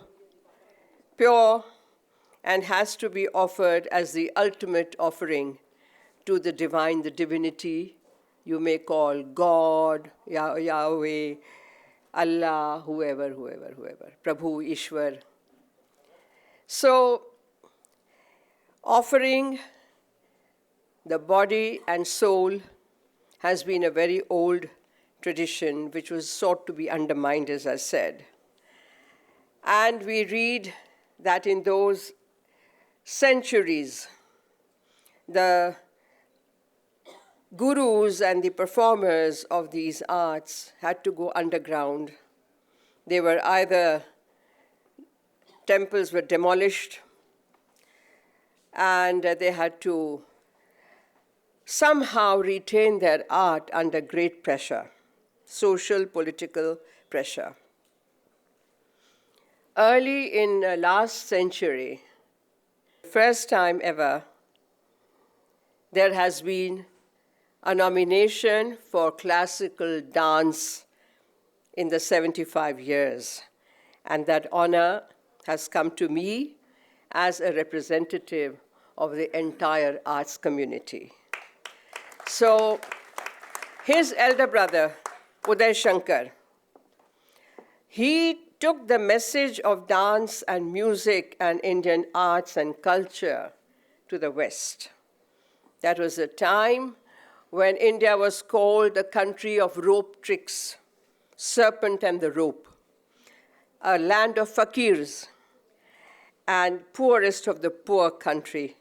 pure, and has to be offered as the ultimate offering to the divine, the divinity you may call God, Yahweh, Allah, whoever, Prabhu, Ishwar. So, offering the body and soul has been a very old tradition which was sought to be undermined, as I said. And we read that in those centuries, the gurus and the performers of these arts had to go underground. They were either, temples were demolished, and they had to somehow retain their art under great pressure, social, political pressure. Early in last century, first time ever, there has been a nomination for classical dance in the 75 years. And that honor has come to me as a representative of the entire arts community. So his elder brother, Uday Shankar, he took the message of dance and music and Indian arts and culture to the West. That was a time when India was called the country of rope tricks, serpent and the rope, a land of fakirs and poorest of the poor country,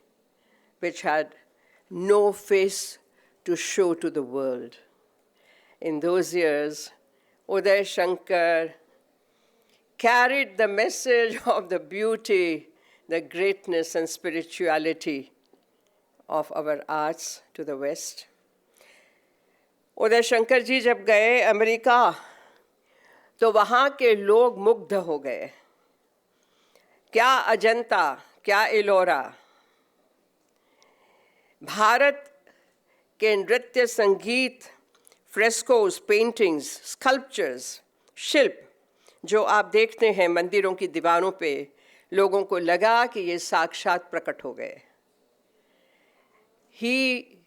which had no face to show to the world. In those years, Uday Shankar carried the message of the beauty, the greatness and spirituality of our arts to the West. Uday Shankar ji जब गए America तो वहाँ के लोग मुग्ध हो गए. क्या अजंता, क्या इलोरा, भारत के नृत्य, संगीत, फ्रेस्कोस, पेंटिंग्स, स्कल्पचर्स, शिल्प जो आप देखते हैं मंदिरों की दीवारों पे, लोगों को लगा कि ये साक्षात प्रकट हो गए. He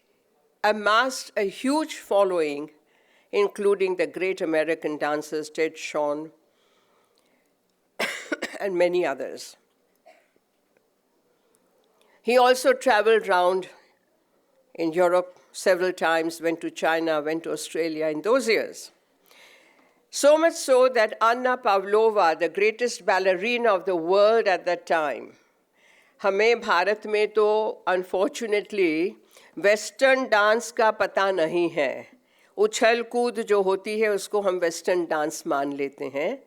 amassed a huge following, including the great American dancers Ted Shawn and many others. He also traveled around in Europe several times, went to China, went to Australia in those years. So much so that Anna Pavlova, the greatest ballerina of the world at that time, हमें भारत में तो unfortunately western dance का पता नहीं है. उछल कूद जो होती है उसको हम वेस्टर्न डांस मान लेते हैं,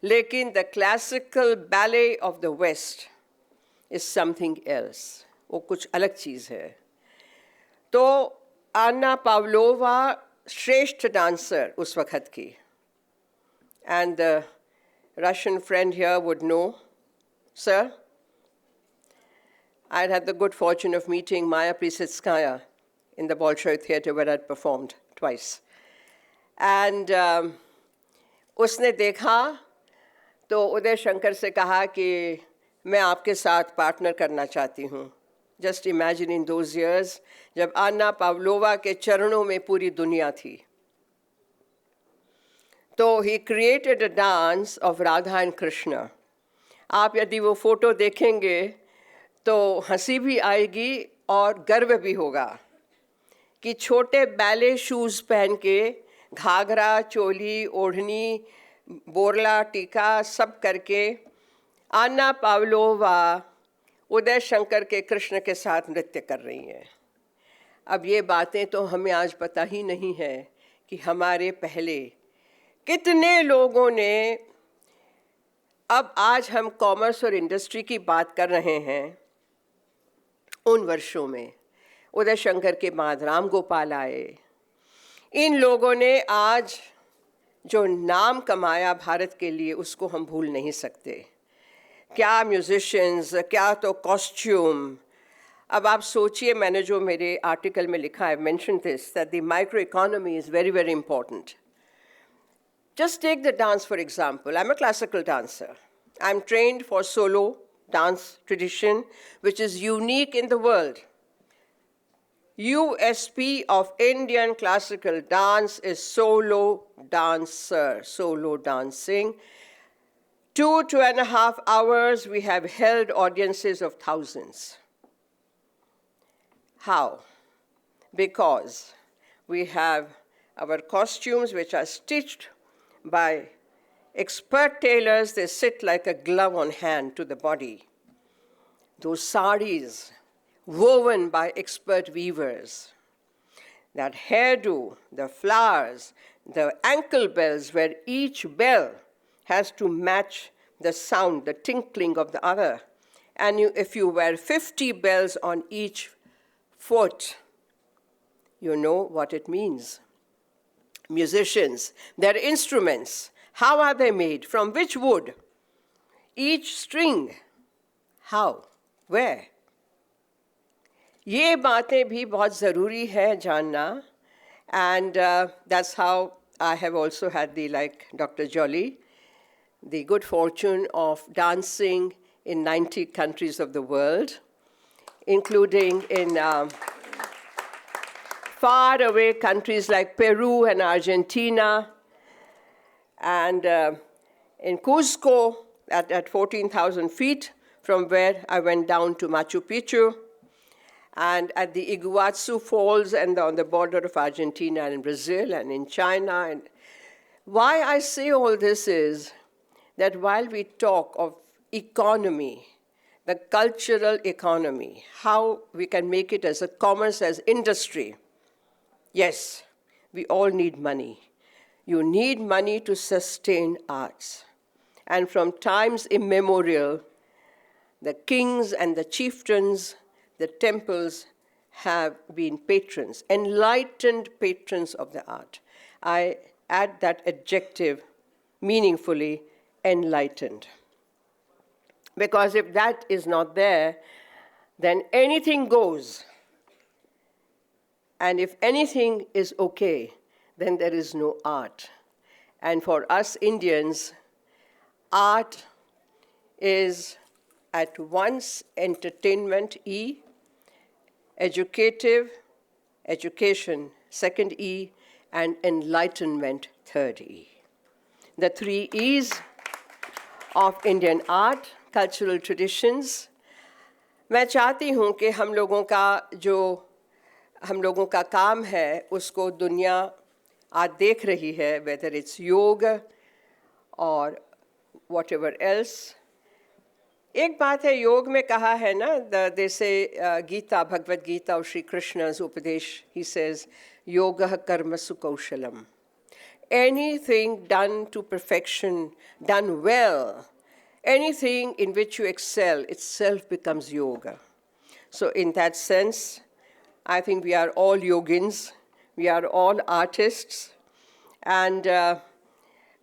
लेकिन the classical ballet of the west is something else, वो कुछ अलग चीज़ है. तो आना पावलोवा श्रेष्ठ डांसर उस वक्त की. And the Russian friend here would know, sir, I'd had the good fortune of meeting Maya Plisetskaya in the Bolshoi Theatre where I'd performed twice. And उसने देखा तो उदय शंकर से कहा कि मैं आपके साथ पार्टनर करना चाहती हूँ. Just imagine in those years, जब आना पावलोवा के चरणों में पूरी दुनिया थी. तो he created a dance of Radha and Krishna. आप यदि वो फोटो देखेंगे तो हंसी भी आएगी और गर्व भी होगा कि छोटे बैले शूज़ पहन के घाघरा, चोली, ओढ़नी, बोरला, टीका सब करके आना पावलोवा उदय शंकर के कृष्ण के साथ नृत्य कर रही हैं. अब ये बातें तो हमें आज पता ही नहीं है कि हमारे पहले कितने लोगों ने, अब आज हम कॉमर्स और इंडस्ट्री की बात कर रहे हैं, उन वर्षों में उदय शंकर के बाद राम गोपाल आए. इन लोगों ने आज जो नाम कमाया भारत के लिए उसको हम भूल नहीं सकते. क्या म्यूजिशियंस, क्या तो कॉस्ट्यूम. अब आप सोचिए, मैंने जो मेरे आर्टिकल में लिखा है, mention this, that the micro economy is very very important. Just take the dance for example. I'm a classical dancer. I'm trained for solo dance tradition, which is unique in the world. USP of Indian classical dance is solo dancer, solo dancing. 2.5 hours, we have held audiences of thousands. How? Because we have our costumes which are stitched by expert tailors. They sit like a glove on hand to the body. Those saris woven by expert weavers. That hairdo, the flowers, the ankle bells where each bell has to match the sound, the tinkling of the other. And if you wear 50 bells on each foot, you know what it means. Musicians, their instruments, how are they made? From which wood? Each string, how? Where? ये बातें भी बहुत ज़रूरी है जानना. And that's how I have also had the, like Dr. Jolly, the good fortune of dancing in 90 countries of the world, including in faraway countries like Peru and Argentina, and in Cusco at 14,000 feet, from where I went down to Machu Picchu, and at the Iguazu Falls and on the border of Argentina and Brazil and in China. And why I say all this is that while we talk of economy, the cultural economy, how we can make it as a commerce, as industry, yes, we all need money. You need money to sustain arts. And from times immemorial, the kings and the chieftains, the temples have been patrons, enlightened patrons of the art. I add that adjective meaningfully, enlightened. Because if that is not there, then anything goes. And if anything is okay, then there is no art. And for us Indians, art is at once entertainment, E, educative, education, second E, and enlightenment, third E. The 3 E's of Indian art, cultural traditions. मैं चाहती हूँ कि हम लोगों का काम है उसको दुनिया आज देख रही है, whether it's yoga or whatever else. एक बात है, योग में कहा है ना, जैसे गीता, भगवद गीता और श्री कृष्ण's उपदेश, he says, yoga karmasu kaushalam. Anything done to perfection, done well, anything in which you excel, itself becomes yoga. So in that sense, I think we are all yogins, we are all artists. And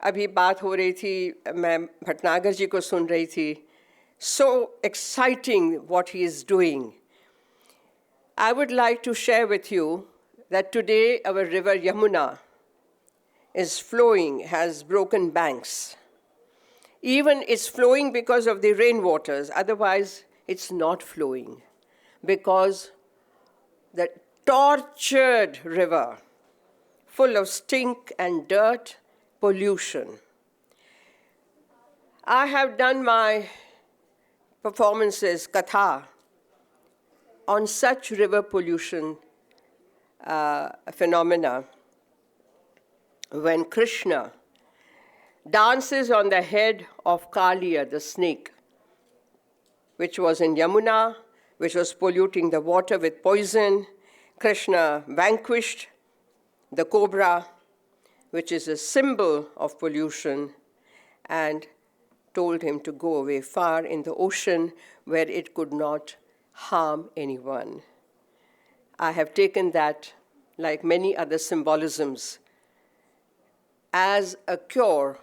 अभी बात हो रही थी, मैं भटनागर जी को सुन रही थी. So exciting what he is doing. I would like to share with you that today our river Yamuna is flowing, has broken banks. Even it's flowing because of the rainwaters, otherwise it's not flowing. Because the tortured river, full of stink and dirt, pollution. I have done my performances, katha, on such river pollution phenomena when Krishna dances on the head of Kaliya, the snake, which was in Yamuna, which was polluting the water with poison. Krishna vanquished the cobra, which is a symbol of pollution, and told him to go away far in the ocean where it could not harm anyone. I have taken that, like many other symbolisms, as a cure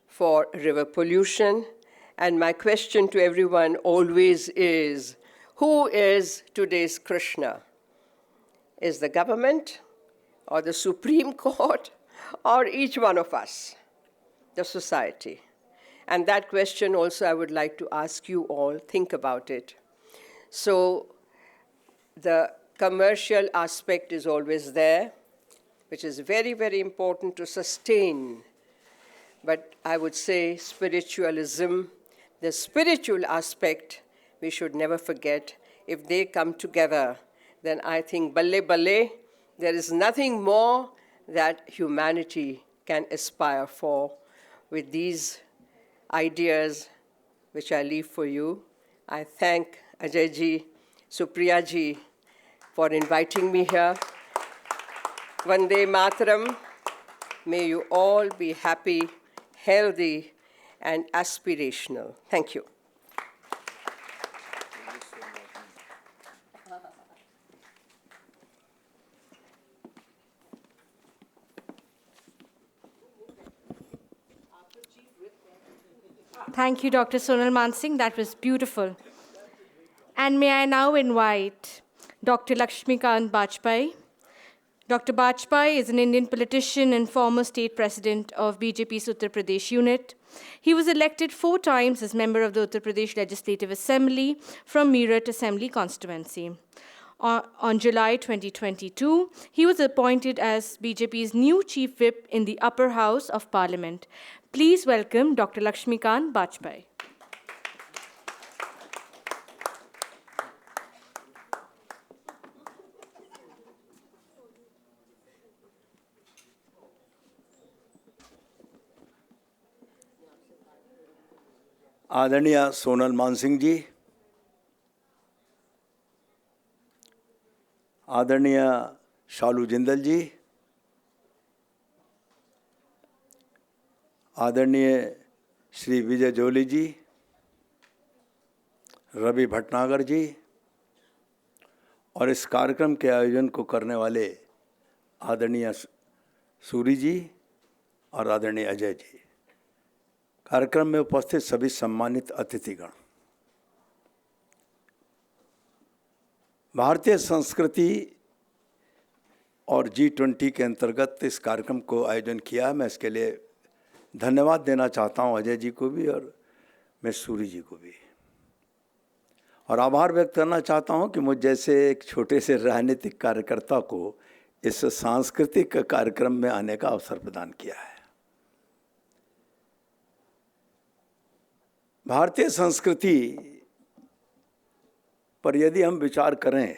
for river pollution. And my question to everyone always is, who is today's Krishna? Is the government, or the Supreme Court, or each one of us, the society? And that question also I would like to ask you all, think about it. So the commercial aspect is always there, which is very, very important to sustain. But I would say spiritualism, the spiritual aspect, we should never forget. If they come together, then I think balle balle, there is nothing more that humanity can aspire for. With these ideas, which I leave for you, I thank Ajay ji, Supriya ji, for inviting me here. Vande Mataram. May you all be happy, healthy, and aspirational. Thank you. Thank you, Dr. Sonal Mansingh. That was beautiful. And may I now invite Dr. Lakshmikant Bajpai. Dr. Bajpai is an Indian politician and former state president of BJP's Uttar Pradesh unit. He was elected 4 times as member of the Uttar Pradesh Legislative Assembly from Meerut Assembly constituency. On July 2022, he was appointed as BJP's new chief whip in the upper house of parliament. Please welcome Dr. Lakshmikant Bajpai. आदरणीय सोनल मानसिंह जी, आदरणीय शालू जिंदल जी, आदरणीय श्री विजय जोली जी, रवि भटनागर जी, और इस कार्यक्रम के आयोजन को करने वाले आदरणीय सूरी जी और आदरणीय अजय जी, कार्यक्रम में उपस्थित सभी सम्मानित अतिथिगण, भारतीय संस्कृति और G20 के अंतर्गत इस कार्यक्रम को आयोजन किया। मैं इसके लिए धन्यवाद देना चाहता हूं अजय जी को भी और मैं सूरी जी को भी, और आभार व्यक्त करना चाहता हूं कि मुझ जैसे एक छोटे से राजनीतिक कार्यकर्ता को इस सांस्कृतिक कार्यक्रम में आने का अवसर प्रदान किया है। भारतीय संस्कृति पर यदि हम विचार करें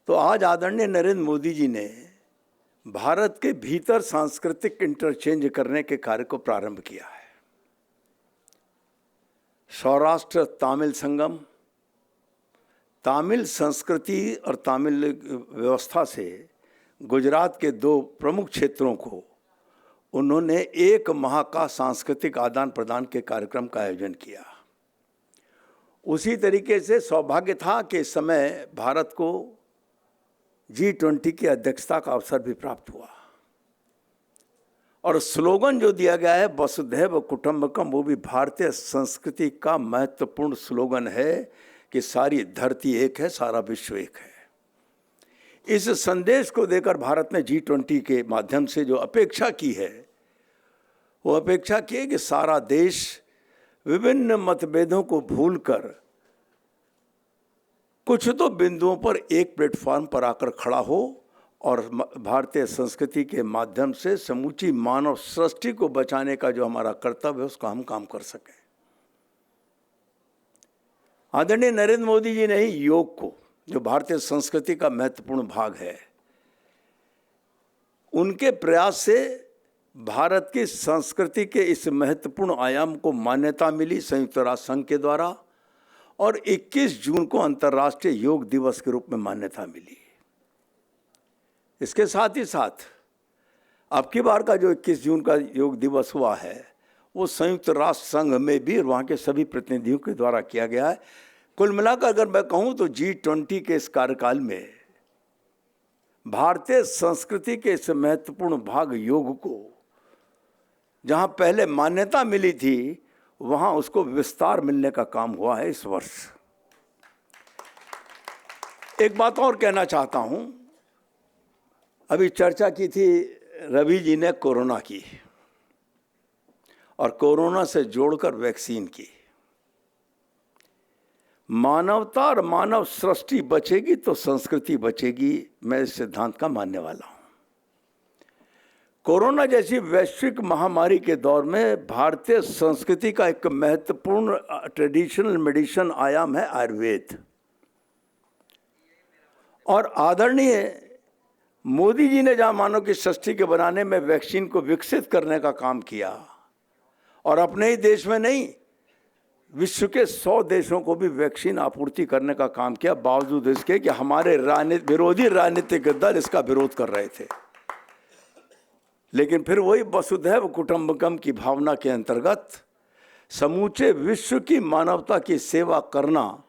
तो आज आदरणीय नरेंद्र मोदी जी ने भारत के भीतर सांस्कृतिक इंटरचेंज करने के कार्य को प्रारंभ किया है। सौराष्ट्र तमिल संगम, तमिल संस्कृति और तमिल व्यवस्था से गुजरात के 2 प्रमुख क्षेत्रों को उन्होंने एक माह का सांस्कृतिक आदान प्रदान के कार्यक्रम का आयोजन किया। उसी तरीके से सौभाग्य था कि इस समय भारत को G20 की अध्यक्षता का अवसर भी प्राप्त हुआ, और स्लोगन जो दिया गया है वसुधैव कुटुंबकम, वो भी भारतीय संस्कृति का महत्वपूर्ण स्लोगन है कि सारी धरती एक है, सारा विश्व एक है। इस संदेश को देकर भारत ने G20 के माध्यम से जो अपेक्षा की है, वो अपेक्षा की है कि सारा देश विभिन्न मतभेदों को भूलकर कुछ तो बिंदुओं पर एक प्लेटफॉर्म पर आकर खड़ा हो और भारतीय संस्कृति के माध्यम से समूची मानव सृष्टि को बचाने का जो हमारा कर्तव्य है उसका हम काम कर सकें। आदरणीय नरेंद्र मोदी जी ने ही योग को, जो भारतीय संस्कृति का महत्वपूर्ण भाग है, उनके प्रयास से भारत की संस्कृति के इस महत्वपूर्ण आयाम को मान्यता मिली संयुक्त राष्ट्र संघ के द्वारा, और 21 जून को अंतर्राष्ट्रीय योग दिवस के रूप में मान्यता मिली। इसके साथ ही साथ अब की बार का जो 21 जून का योग दिवस हुआ है, वो संयुक्त राष्ट्र संघ में भी और वहाँ के सभी प्रतिनिधियों के द्वारा किया गया है। कुल मिलाकर अगर मैं कहूँ तो G20 के इस कार्यकाल में भारतीय संस्कृति के इस महत्वपूर्ण भाग योग को जहाँ पहले मान्यता मिली थी, वहाँ उसको विस्तार मिलने का काम हुआ है इस वर्ष। एक बात और कहना चाहता हूँ, अभी चर्चा की थी रवि जी ने कोरोना की और कोरोना से जोड़कर वैक्सीन की। मानवता और मानव सृष्टि बचेगी तो संस्कृति बचेगी, मैं इस सिद्धांत का मानने वाला हूं। कोरोना जैसी वैश्विक महामारी के दौर में भारतीय संस्कृति का एक महत्वपूर्ण ट्रेडिशनल मेडिसिन आयाम है आयुर्वेद, और आदरणीय मोदी जी ने जहाँ मानव की सृष्टि के बनाने में वैक्सीन को विकसित करने का काम किया, और अपने ही देश में नहीं विश्व के 100 देशों को भी वैक्सीन आपूर्ति करने का काम किया, बावजूद इसके कि हमारे विरोधी राजनीतिक दल इसका विरोध कर रहे थे। लेकिन फिर वही वसुधैव कुटुंबकम की भावना के अंतर्गत समूचे विश्व की मानवता की सेवा करना,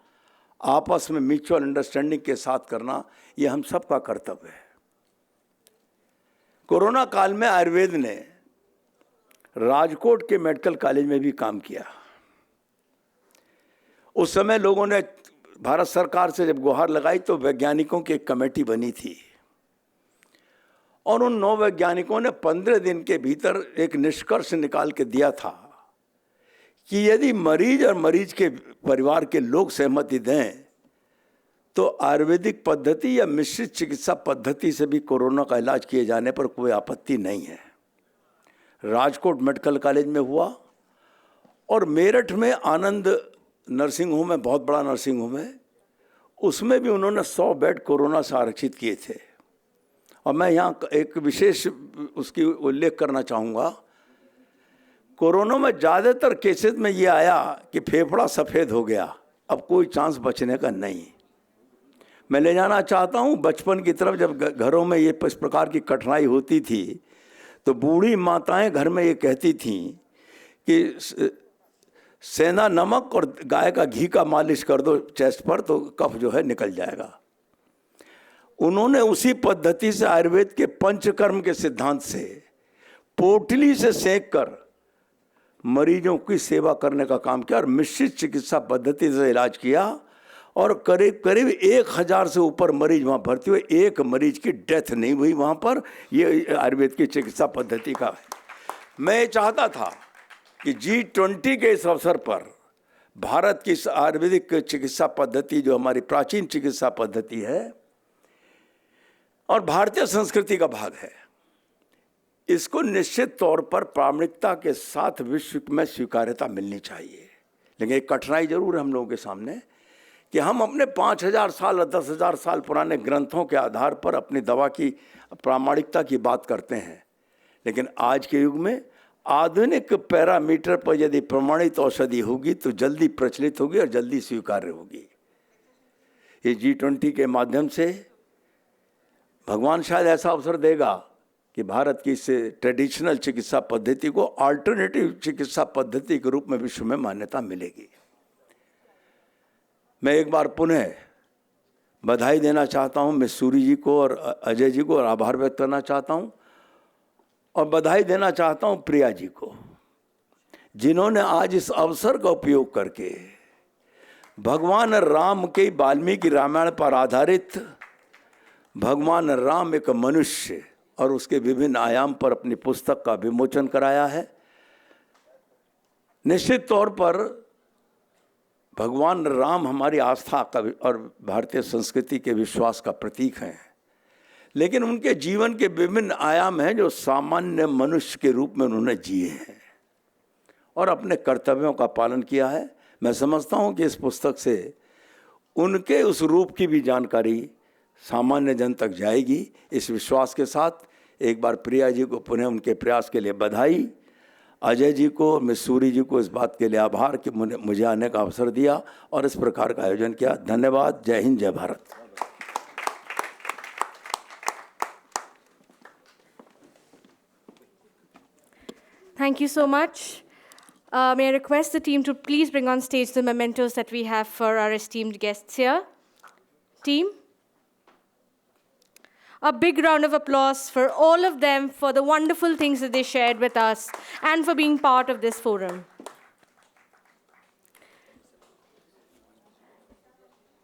आपस में म्यूचुअल अंडरस्टैंडिंग के साथ करना, ये हम सबका कर्तव्य है। कोरोना काल में आयुर्वेद ने राजकोट के मेडिकल कॉलेज में भी काम किया। उस समय लोगों ने भारत सरकार से जब गुहार लगाई तो वैज्ञानिकों की एक कमेटी बनी थी, और उन 9 वैज्ञानिकों ने 15 दिन के भीतर एक निष्कर्ष निकाल के दिया था कि यदि मरीज और मरीज के परिवार के लोग सहमति दें तो आयुर्वेदिक पद्धति या मिश्रित चिकित्सा पद्धति से भी कोरोना का इलाज किए जाने पर कोई आपत्ति नहीं है। राजकोट मेडिकल कॉलेज में हुआ, और मेरठ में आनंद नर्सिंग होम है, बहुत बड़ा नर्सिंग होम है, उसमें भी उन्होंने 100 बेड कोरोना से आरक्षित किए थे। और मैं यहाँ एक विशेष उसकी उल्लेख करना चाहूँगा, कोरोना में ज़्यादातर केसेस में ये आया कि फेफड़ा सफ़ेद हो गया, अब कोई चांस बचने का नहीं। मैं ले जाना चाहता हूँ बचपन की तरफ, जब घरों में ये इस प्रकार की कठिनाई होती थी तो बूढ़ी माताएं घर में ये कहती थीं कि सेंधा नमक और गाय का घी का मालिश कर दो चेस्ट पर तो कफ जो है निकल जाएगा। उन्होंने उसी पद्धति से आयुर्वेद के पंचकर्म के सिद्धांत से पोटली से सेंक कर मरीजों की सेवा करने का काम किया और मिश्रित चिकित्सा पद्धति से इलाज किया, और करीब करीब 1000 से ऊपर मरीज वहाँ भर्ती हुए, एक मरीज की डेथ नहीं हुई वहाँ पर। ये आयुर्वेद की चिकित्सा पद्धति का है। मैं ये चाहता था कि G20 के इस अवसर पर भारत की आयुर्वेदिक चिकित्सा पद्धति, जो हमारी प्राचीन चिकित्सा पद्धति है और भारतीय संस्कृति का भाग है, इसको निश्चित तौर पर प्रामाणिकता के साथ विश्व में स्वीकार्यता मिलनी चाहिए। लेकिन एक कठिनाई जरूर है हम लोगों के सामने कि हम अपने 5000 साल और 10,000 साल पुराने ग्रंथों के आधार पर अपनी दवा की प्रामाणिकता की बात करते हैं, लेकिन आज के युग में आधुनिक पैरामीटर पर यदि प्रमाणित औषधि होगी तो जल्दी प्रचलित होगी और जल्दी स्वीकार्य होगी। ये G20 के माध्यम से भगवान शायद ऐसा अवसर देगा कि भारत की इस ट्रेडिशनल चिकित्सा पद्धति को अल्टरनेटिव चिकित्सा पद्धति के रूप में विश्व में मान्यता मिलेगी। मैं एक बार पुनः बधाई देना चाहता हूं मिस सूरी जी को और अजय जी को, और आभार व्यक्त करना चाहता हूं, और बधाई देना चाहता हूं प्रिया जी को, जिन्होंने आज इस अवसर का उपयोग करके भगवान राम के वाल्मीकि रामायण पर आधारित भगवान राम एक मनुष्य और उसके विभिन्न आयाम पर अपनी पुस्तक का विमोचन कराया है। निश्चित तौर पर भगवान राम हमारी आस्था का और भारतीय संस्कृति के विश्वास का प्रतीक हैं, लेकिन उनके जीवन के विभिन्न आयाम हैं जो सामान्य मनुष्य के रूप में उन्होंने जिए हैं और अपने कर्तव्यों का पालन किया है। मैं समझता हूं कि इस पुस्तक से उनके उस रूप की भी जानकारी सामान्य जन तक जाएगी। इस विश्वास के साथ एक बार प्रिया जी को पुनः उनके प्रयास के लिए बधाई, अजय जी को, मिस सूरी जी को इस बात के लिए आभार कि मुझे आने का अवसर दिया और इस प्रकार का आयोजन किया। धन्यवाद। जय हिंद, जय Bharat. Thank you so much. May I request the team to please bring on stage the mementos that we have for our esteemed guests here. Team? A big round of applause for all of them for the wonderful things that they shared with us and for being part of this forum.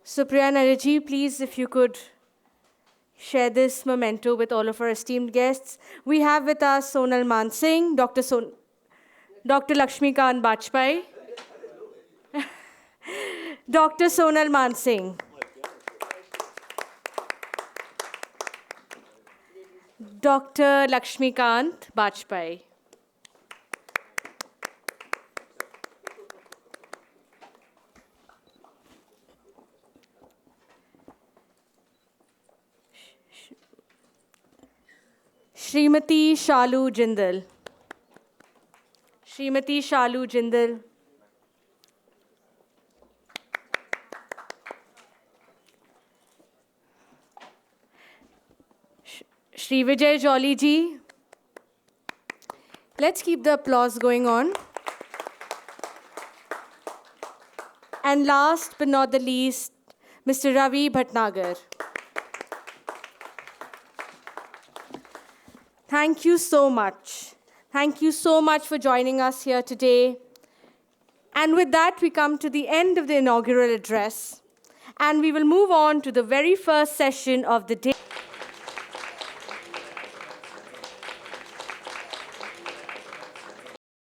Supriya and Ajay, please, if you could share this memento with all of our esteemed guests. We have with us Sonal Mansingh, Dr. Lakshmikant Bajpai, Dr. Sonal Mansingh, Dr. Lakshmikant Bajpai. Srimati Shalu Jindal. Srimati Shalu Jindal. Shri Vijay Jolly ji. Let's keep the applause going on. And last but not the least, Mr. Ravi Bhatnagar. Thank you so much. Thank you so much for joining us here today. And with that, we come to the end of the inaugural address. And we will move on to the very first session of the day.